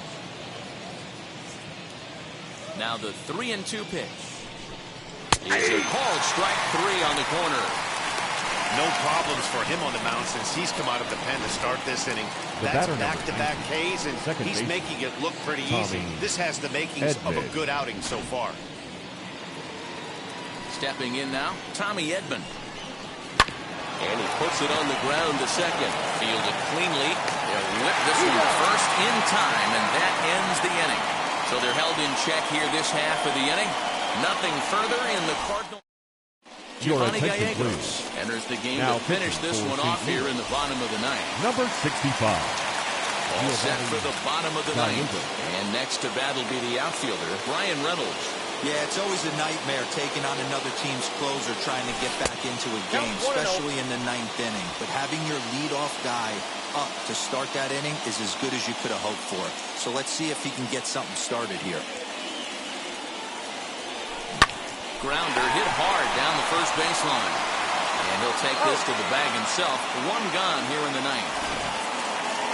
Speaker 3: Now the 3-2 pitch is a called strike 3 on the corner.
Speaker 1: No problems for him on the mound since he's come out of the pen to start this inning.
Speaker 2: The
Speaker 1: That's
Speaker 2: batter number
Speaker 1: back-to-back
Speaker 2: 19.
Speaker 1: Ks, and
Speaker 2: Second
Speaker 1: he's
Speaker 2: baseman.
Speaker 1: making it look pretty
Speaker 2: Tommy
Speaker 1: easy. This has the makings of a
Speaker 2: Edman.
Speaker 1: good outing so far.
Speaker 3: Stepping in now, Tommy Edman. And he puts it on the ground to second. Fielded cleanly. They'll whip this one to first in time, and that ends the inning. So they're held in check here this half of the inning. Nothing further in the Cardinal.
Speaker 2: Your
Speaker 3: Giovanni
Speaker 2: attention,
Speaker 3: Gallegos
Speaker 2: please.
Speaker 3: enters the game
Speaker 2: Now
Speaker 3: to finish
Speaker 2: pitching
Speaker 3: this
Speaker 2: for
Speaker 3: one
Speaker 2: St.
Speaker 3: off here
Speaker 2: Louis.
Speaker 3: in the bottom of the ninth.
Speaker 2: Number 65.
Speaker 3: All set for the bottom of the ninth.
Speaker 2: Gallegos.
Speaker 3: And next to bat will be the outfielder, Brian Reynolds.
Speaker 4: Yeah, it's always a nightmare taking on another team's closer trying to get back into a game, especially in the ninth inning. But having your leadoff guy up to start that inning is as good as you could have hoped for. So let's see if he can get something started here.
Speaker 3: Grounder hit hard down the first baseline. And he'll take this to the bag himself. One gone here in the ninth.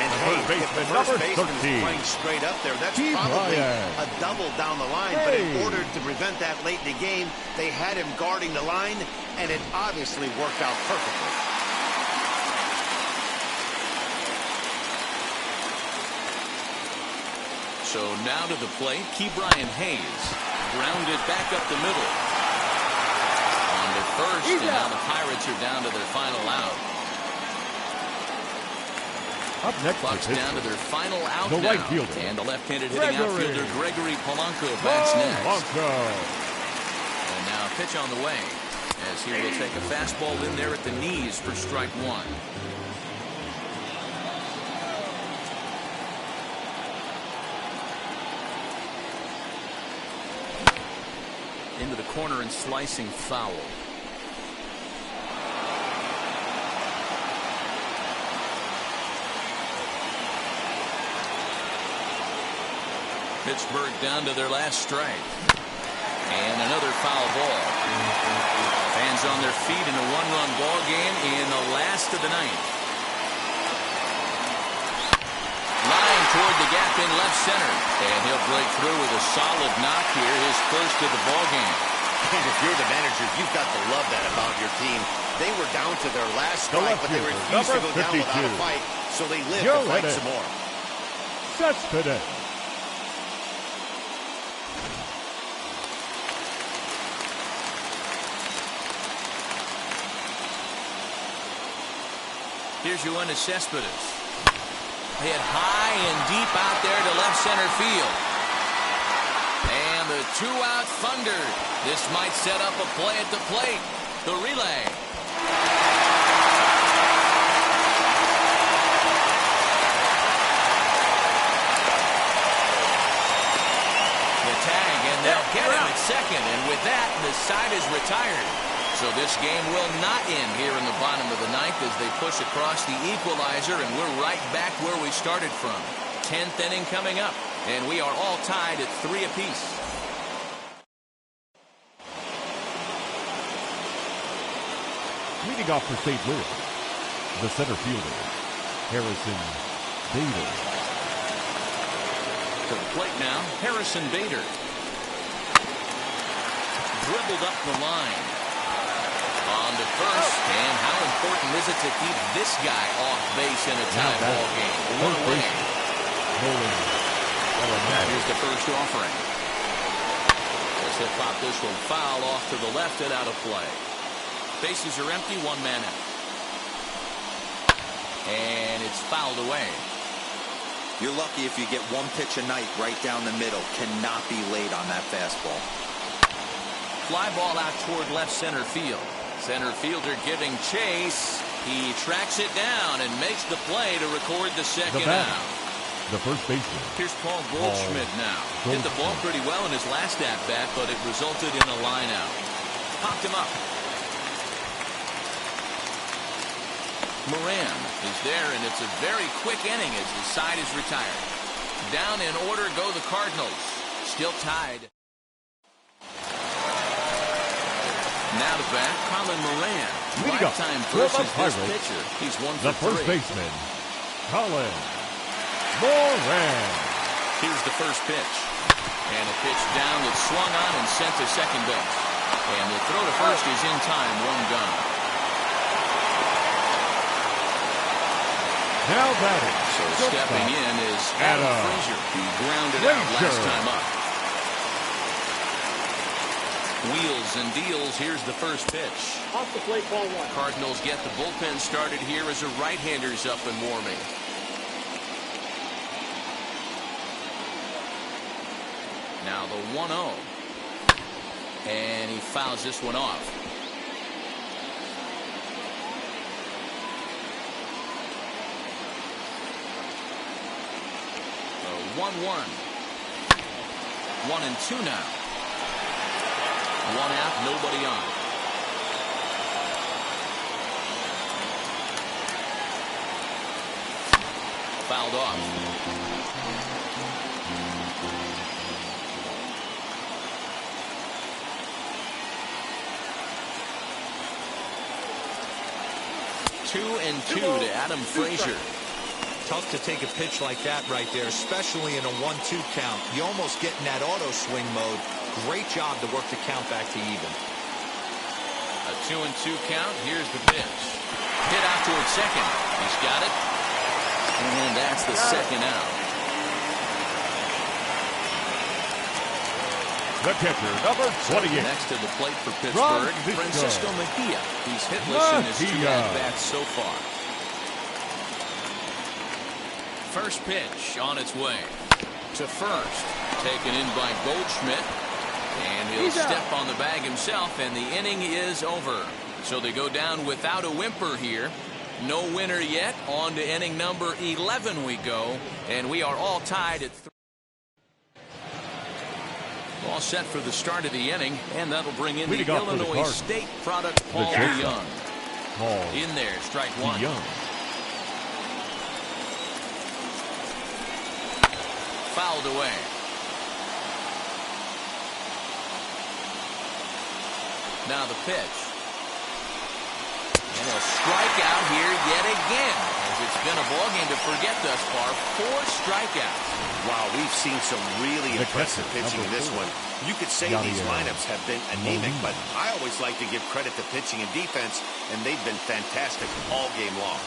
Speaker 1: And
Speaker 2: The
Speaker 1: hey,
Speaker 2: first
Speaker 1: if the
Speaker 2: baseman,
Speaker 1: first
Speaker 2: number
Speaker 1: baseman is
Speaker 2: 13.
Speaker 1: playing straight up there, that's
Speaker 2: Steve
Speaker 1: probably
Speaker 2: Ryan.
Speaker 1: a double down the line. But in
Speaker 2: Hey.
Speaker 1: order to prevent that late in the game, they had him guarding the line, and it obviously worked out perfectly.
Speaker 3: So now to the plate, Ke'Bryan Hayes. Grounded back up the middle. On to first, and now the Pirates are down to their final out.
Speaker 2: Up next
Speaker 3: Bucks
Speaker 2: is
Speaker 3: down to their final out
Speaker 2: the
Speaker 3: now.
Speaker 2: right fielder.
Speaker 3: And the left-handed hitting
Speaker 2: Gregory
Speaker 3: outfielder Gregory Polanco bats next.
Speaker 2: Polanco.
Speaker 3: And now a pitch on the way as he will take a fastball in there at the knees for strike one. into the corner and slicing foul. Pittsburgh down to their last strike. And another foul ball. Fans on their feet in a one-run ball game in the last of the ninth. Line toward the gap in left center. And he'll break through with a solid knock here, his first of the ball game.
Speaker 1: And if you're the manager, you've got to love that about your team. They were down to their last strike, but they refused to go down without a fight, so they lived to fight some more.
Speaker 2: Cespedes.
Speaker 3: Here's Yoenis Cespedes. Hit high and deep out there to left center field. And the two-out thunder. This might set up a play at the plate. The relay. The tag, and they'll get him at second. And with that, the side is retired. So this game will not end here in the bottom of the ninth as they push across the equalizer, and we're right back where we started from. 10th inning coming up, and we are all tied at 3 apiece.
Speaker 2: Leading off for St. Louis, the center fielder, Harrison Bader.
Speaker 3: To the plate now, Harrison Bader. Dribbled up the line. On to first, and how important is it to keep this guy off base in a tie ball game? One away. Here's the first offering. As he'll pop this one foul off to the left and out of play. Bases are empty, 1 man out. And it's fouled away.
Speaker 4: You're lucky if you get one pitch a night right down the middle. Cannot be late on that fastball.
Speaker 3: Fly ball out toward left center field. Center fielder giving chase. He tracks it down and makes the play to record the second out.
Speaker 2: The first baseman.
Speaker 3: Here's Paul Goldschmidt now. Hit the ball pretty well in his last at-bat, but it resulted in a line out. Popped him up. Moran is there, and it's a very quick inning as the side is retired. Down in order go the Cardinals. Still tied. Now to bat, Colin Moran. Drive time versus this pitcher. He's 1 for 3.
Speaker 2: The first baseman, Colin Moran.
Speaker 3: Here's the first pitch. And a pitch down that's swung on and sent to second base. And the throw to first is in time, 1 gone.
Speaker 2: Now batting.
Speaker 3: So stepping in is Adam Frazier. He grounded out last time up. Wheels and deals. Here's the first pitch.
Speaker 5: Off the plate, ball 1.
Speaker 3: Cardinals get the bullpen started here as a right-hander's up and warming. Now the 1-0. And he fouls this one off. The 1-1. 1-2 now. 1 out, nobody on. Fouled off. Two and two to Adam Frazier.
Speaker 4: Tough to take a pitch like that right there, especially in a 1-2 count. You almost get in that auto swing mode. Great job to work the count back to even.
Speaker 3: A 2-2 count. Here's the pitch. Hit out towards second. He's got it. And that's the second out.
Speaker 2: The catcher, number 28.
Speaker 3: Next to the plate for Pittsburgh, Francisco Mejia. He's hitless in his 2 at-bats so far. First pitch on its way to first. Taken in by Goldschmidt. And he'll step on the bag himself, and the inning is over. So they go down without a whimper here. No winner yet. On to inning number 11 we go. And we are all tied at 3. All set for the start of the inning, and that'll bring in the
Speaker 2: Leading off for the
Speaker 3: Illinois
Speaker 2: Cardinals,
Speaker 3: State product, Paul
Speaker 2: shortstop,
Speaker 3: DeYoung.
Speaker 2: Paul
Speaker 3: In there, strike one.
Speaker 2: DeYoung.
Speaker 3: Fouled away. Now the pitch. And a strikeout here yet again, as it's been a ballgame to forget thus far. 4 strikeouts.
Speaker 1: Wow, we've seen some really impressive pitching in this one. You could say these lineups have been anemic, but I always like to give credit to pitching and defense, and they've been fantastic all game long.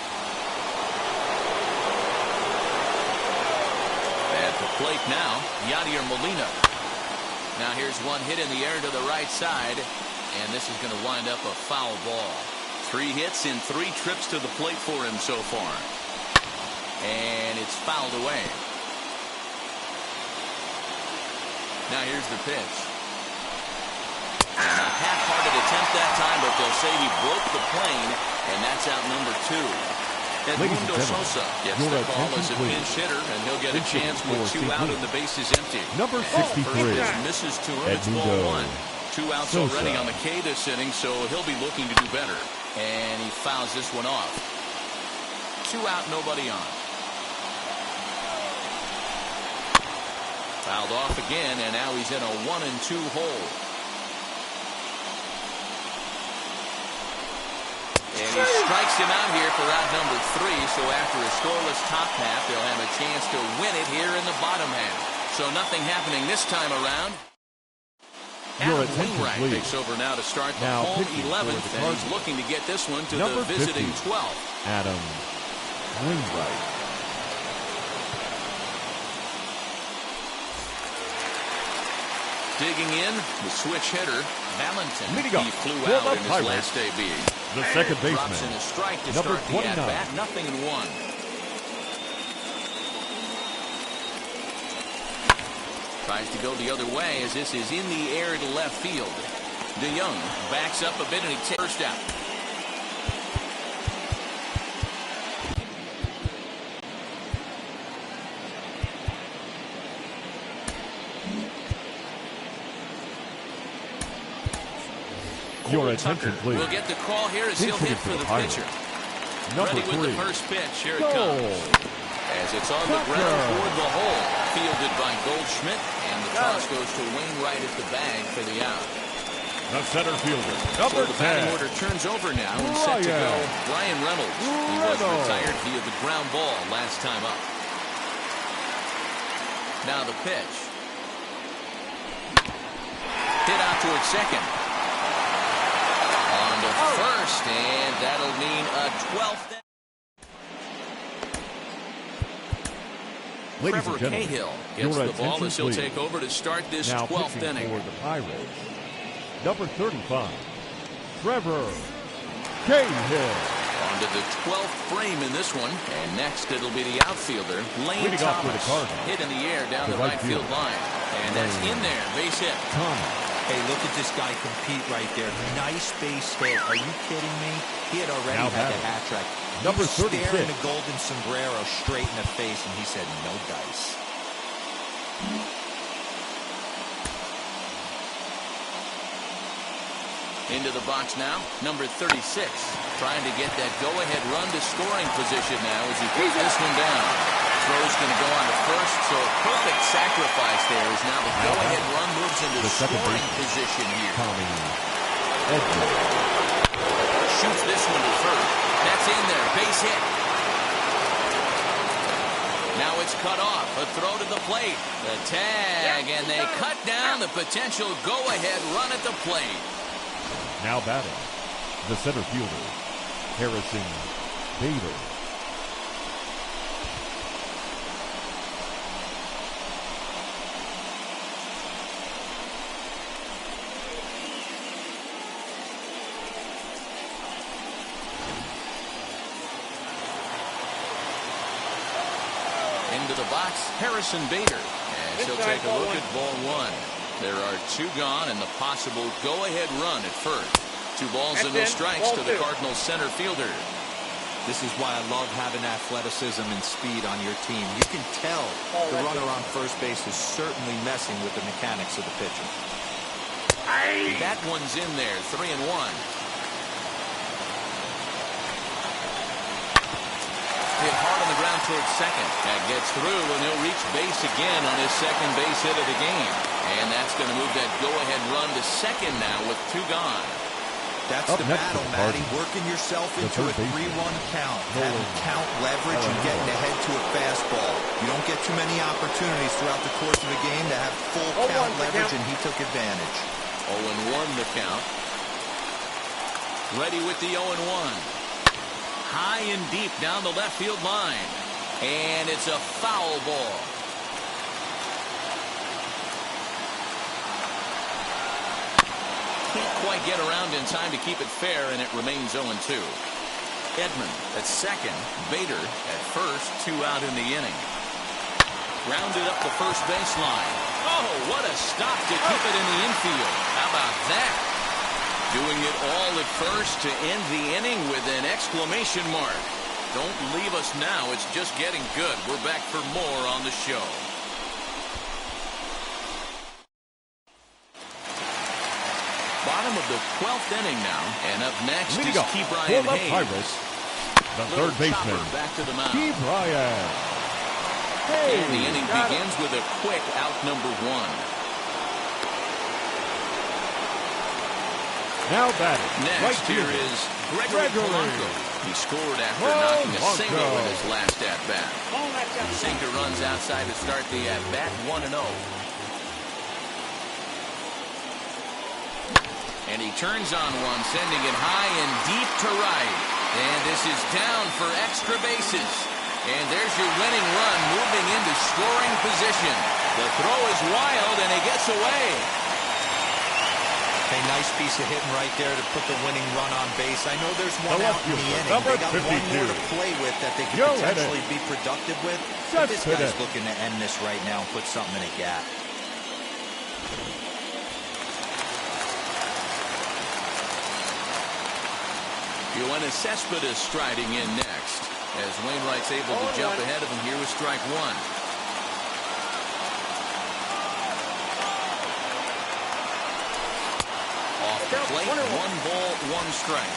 Speaker 3: At the plate now, Yadier Molina. Now here's one hit in the air to the right side, and this is going to wind up a foul ball. 3 hits in 3 trips to the plate for him so far. And it's fouled away. Now here's the pitch. And a half-hearted attempt that time, but they'll say he broke the plane, and that's out number 2. Edmundo Sosa gets the call as a pinch hitter, and he'll get a chance with 2 out and the bases empty.
Speaker 2: Number 63.
Speaker 3: First misses to him. It's ball 1. 2 outs already on the K this inning, so he'll be looking to do better. And he fouls this one off. 2 out, nobody on. Fouled off again, and now he's in a 1-2 hole. And he strikes him out here for out number 3, so after a scoreless top half, they'll have a chance to win it here in the bottom half. So nothing happening this time around.
Speaker 2: Your
Speaker 3: Adam
Speaker 2: attention,
Speaker 3: Wainwright
Speaker 2: please.
Speaker 3: takes over now to start the
Speaker 2: Now
Speaker 3: home
Speaker 2: pitching for
Speaker 3: 11th,
Speaker 2: the
Speaker 3: and he's
Speaker 2: Cardinals.
Speaker 3: looking to get this one to
Speaker 2: Number
Speaker 3: the visiting
Speaker 2: 50,
Speaker 3: 12th.
Speaker 2: Adam Wainwright.
Speaker 3: Digging in, the switch hitter, Valentin.
Speaker 2: Leading off
Speaker 3: He flew
Speaker 2: for
Speaker 3: out
Speaker 2: the
Speaker 3: in his
Speaker 2: Pirates,
Speaker 3: last AB.
Speaker 2: the second
Speaker 3: Drops
Speaker 2: baseman,
Speaker 3: in a strike to
Speaker 2: number
Speaker 3: start the
Speaker 2: 29.
Speaker 3: at-bat, 0-1. Tries to go the other way as this is in the air to left field. DeYoung backs up a bit and he takes first out.
Speaker 2: Your attention, please.
Speaker 3: We'll get the call here as he'll hit for the pitcher.
Speaker 2: Number
Speaker 3: Ready
Speaker 2: 3.
Speaker 3: with the first pitch. Here it
Speaker 2: Goal.
Speaker 3: comes. As it's on the ground toward the hole. Fielded by Goldschmidt. And the toss goes to Wainwright at the bag for the out.
Speaker 2: The center fielder,
Speaker 3: So
Speaker 2: number
Speaker 3: the batting
Speaker 2: 10.
Speaker 3: order turns over now and set to go. Brian Reynolds. He was retired via the ground ball last time up. Now the pitch. Hit out towards second. On to first, and that'll mean a 12th.
Speaker 2: Ladies
Speaker 3: Trevor
Speaker 2: and gentlemen,
Speaker 3: Cahill
Speaker 2: your
Speaker 3: gets the ball
Speaker 2: attention,
Speaker 3: as he'll
Speaker 2: please.
Speaker 3: take over to start this
Speaker 2: Now
Speaker 3: 12th
Speaker 2: pitching
Speaker 3: inning.
Speaker 2: for the Pirates, number 35, Trevor Cahill.
Speaker 3: On to the 12th frame in this one. And next it'll be the outfielder, Lane
Speaker 2: Leading off for the
Speaker 3: Thomas.
Speaker 2: Cardinals,
Speaker 3: Hit in the air down
Speaker 2: the
Speaker 3: the right
Speaker 2: right
Speaker 3: field
Speaker 2: fielder,
Speaker 3: line. And that's in there. Base hit.
Speaker 2: Thomas.
Speaker 4: Hey, look at this guy compete right there. Nice base hit. Are you kidding me? He had already
Speaker 2: Now
Speaker 4: had the
Speaker 2: batting,
Speaker 4: hat trick.
Speaker 2: number
Speaker 4: He was
Speaker 2: 36.
Speaker 4: staring the golden sombrero straight in the face, and he said, no dice.
Speaker 3: Into the box now, number 36. Trying to get that go-ahead run to scoring position now as he puts this one down. Throw's going to go on to first, so a perfect sacrifice there as now the go-ahead run moves into
Speaker 2: The second
Speaker 3: scoring
Speaker 2: baseman,
Speaker 3: position here.
Speaker 2: Tommy Edwards.
Speaker 3: Shoots this one to first. That's in there, base hit. Now it's cut off. A throw to the plate. The tag, and they cut down the potential go-ahead run at the plate.
Speaker 2: Now batting, the center fielder, Harrison Bader.
Speaker 3: Into the box, Harrison Bader. And she'll take a look at ball 1. There are 2 gone and the possible go-ahead run at first. 2 balls and no strikes to the Cardinals center fielder.
Speaker 4: This is why I love having athleticism and speed on your team. You can tell the runner on first base is certainly messing with the mechanics of the pitcher.
Speaker 3: That one's in there, 3-1. Hit hard on the ground towards second. That gets through, and he'll reach base again on his second base hit of the game. And that's going to move that go-ahead run to second now with 2 gone.
Speaker 4: That's the battle, Matty. Working yourself into a 3-1 count. Having count leverage and getting ahead to a fastball. You don't get too many opportunities throughout the course of a game to have full count leverage, and he took advantage.
Speaker 3: 0-1 the count. Ready with the 0-1. High and deep down the left field line. And it's a foul ball. Can't quite get around in time to keep it fair, and it remains 0-2. Edman at second. Bader at first. 2 out in the inning. Rounded up the first baseline. Oh, what a stop to keep it in the infield. How about that? Doing it all at first to end the inning with an exclamation mark. Don't leave us now. It's just getting good. We're back for more on the show. Bottom of the 12th inning now. And up next is Key Brian Hayes.
Speaker 2: Pirates, the third baseman,
Speaker 3: Back to the mound.
Speaker 2: Key Brian.
Speaker 3: And the inning begins with a quick out number 1.
Speaker 2: Now batting.
Speaker 3: Next here is Gregory Polanco. He scored after knocking a single in his last at-bat. Sinker runs outside to start the at-bat, 1-0. And he turns on one, sending it high and deep to right. And this is down for extra bases. And there's your winning run moving into scoring position. The throw is wild, and he gets away.
Speaker 4: A nice piece of hitting right there to put the winning run on base. I know there's one out in the inning. They got
Speaker 2: 52.
Speaker 4: one more to play with that they could potentially be productive with. But this guy's looking to end this right now and put something in a gap.
Speaker 3: Yoenis Cespedes striding in next, as Wainwright's able to jump ahead of him here with strike 1. Plate, 1 ball, 1 strike.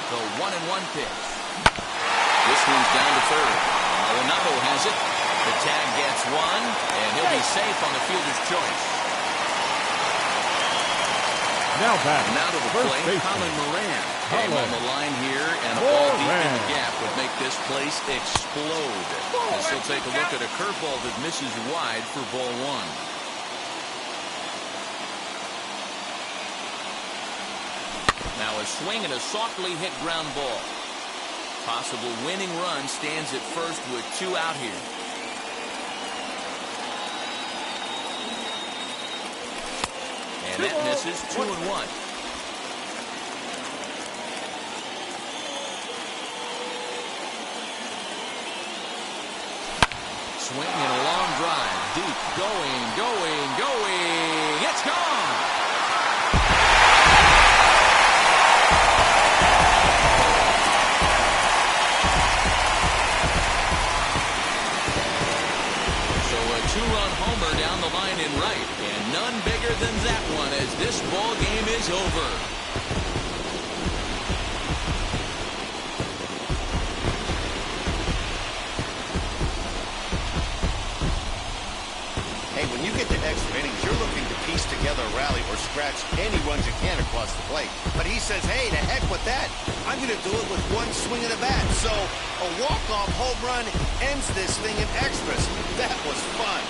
Speaker 3: The 1-1 pitch. This one's down to third. Arenado has it. The tag gets 1, and he'll be safe on the fielder's choice.
Speaker 2: Now batting.
Speaker 3: Now to the plate, Colin Moran. Game on the line here, and a ball deep in the gap would make this place explode. As he'll take a look at a curveball that misses wide for ball 1. Now a swing and a softly hit ground ball. Possible winning run stands at first with 2 out here. And that misses, 2-1. Swing and a long drive. Deep. Going. It's gone. So a 2-run homer down the line in right. And none bigger than that one as this ball game is over.
Speaker 1: Extra innings, you're looking to piece together a rally or scratch any runs you can across the plate. But he says, hey, to heck with that. I'm going to do it with 1 swing of the bat. So a walk-off home run ends this thing in extras. That was fun.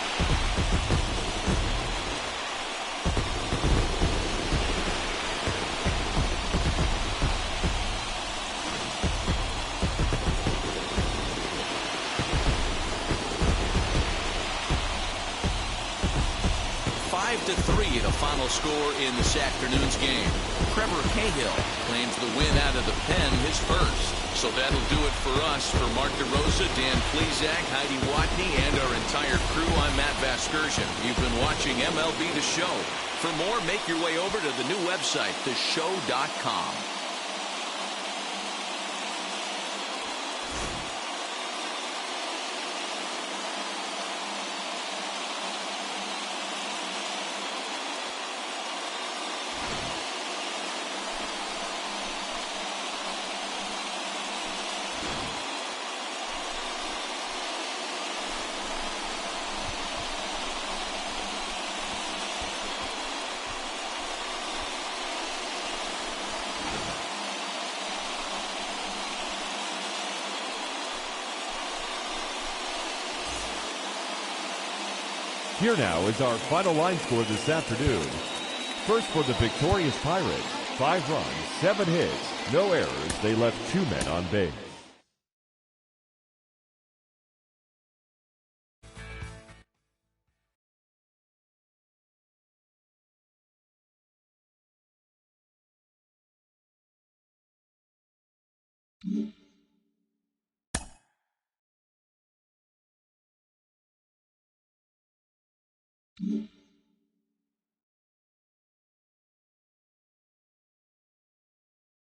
Speaker 3: To 3, the final score in this afternoon's game. Trevor Cahill claims the win out of the pen, his first. So that'll do it for us. For Mark DeRosa, Dan Plesac, Heidi Watney, and our entire crew, I'm Matt Vasgersian. You've been watching MLB The Show. For more, make your way over to the new website, theshow.com.
Speaker 2: Here now is our final line score this afternoon. First for the victorious Pirates, 5 runs, 7 hits, no errors. They left 2 men on base.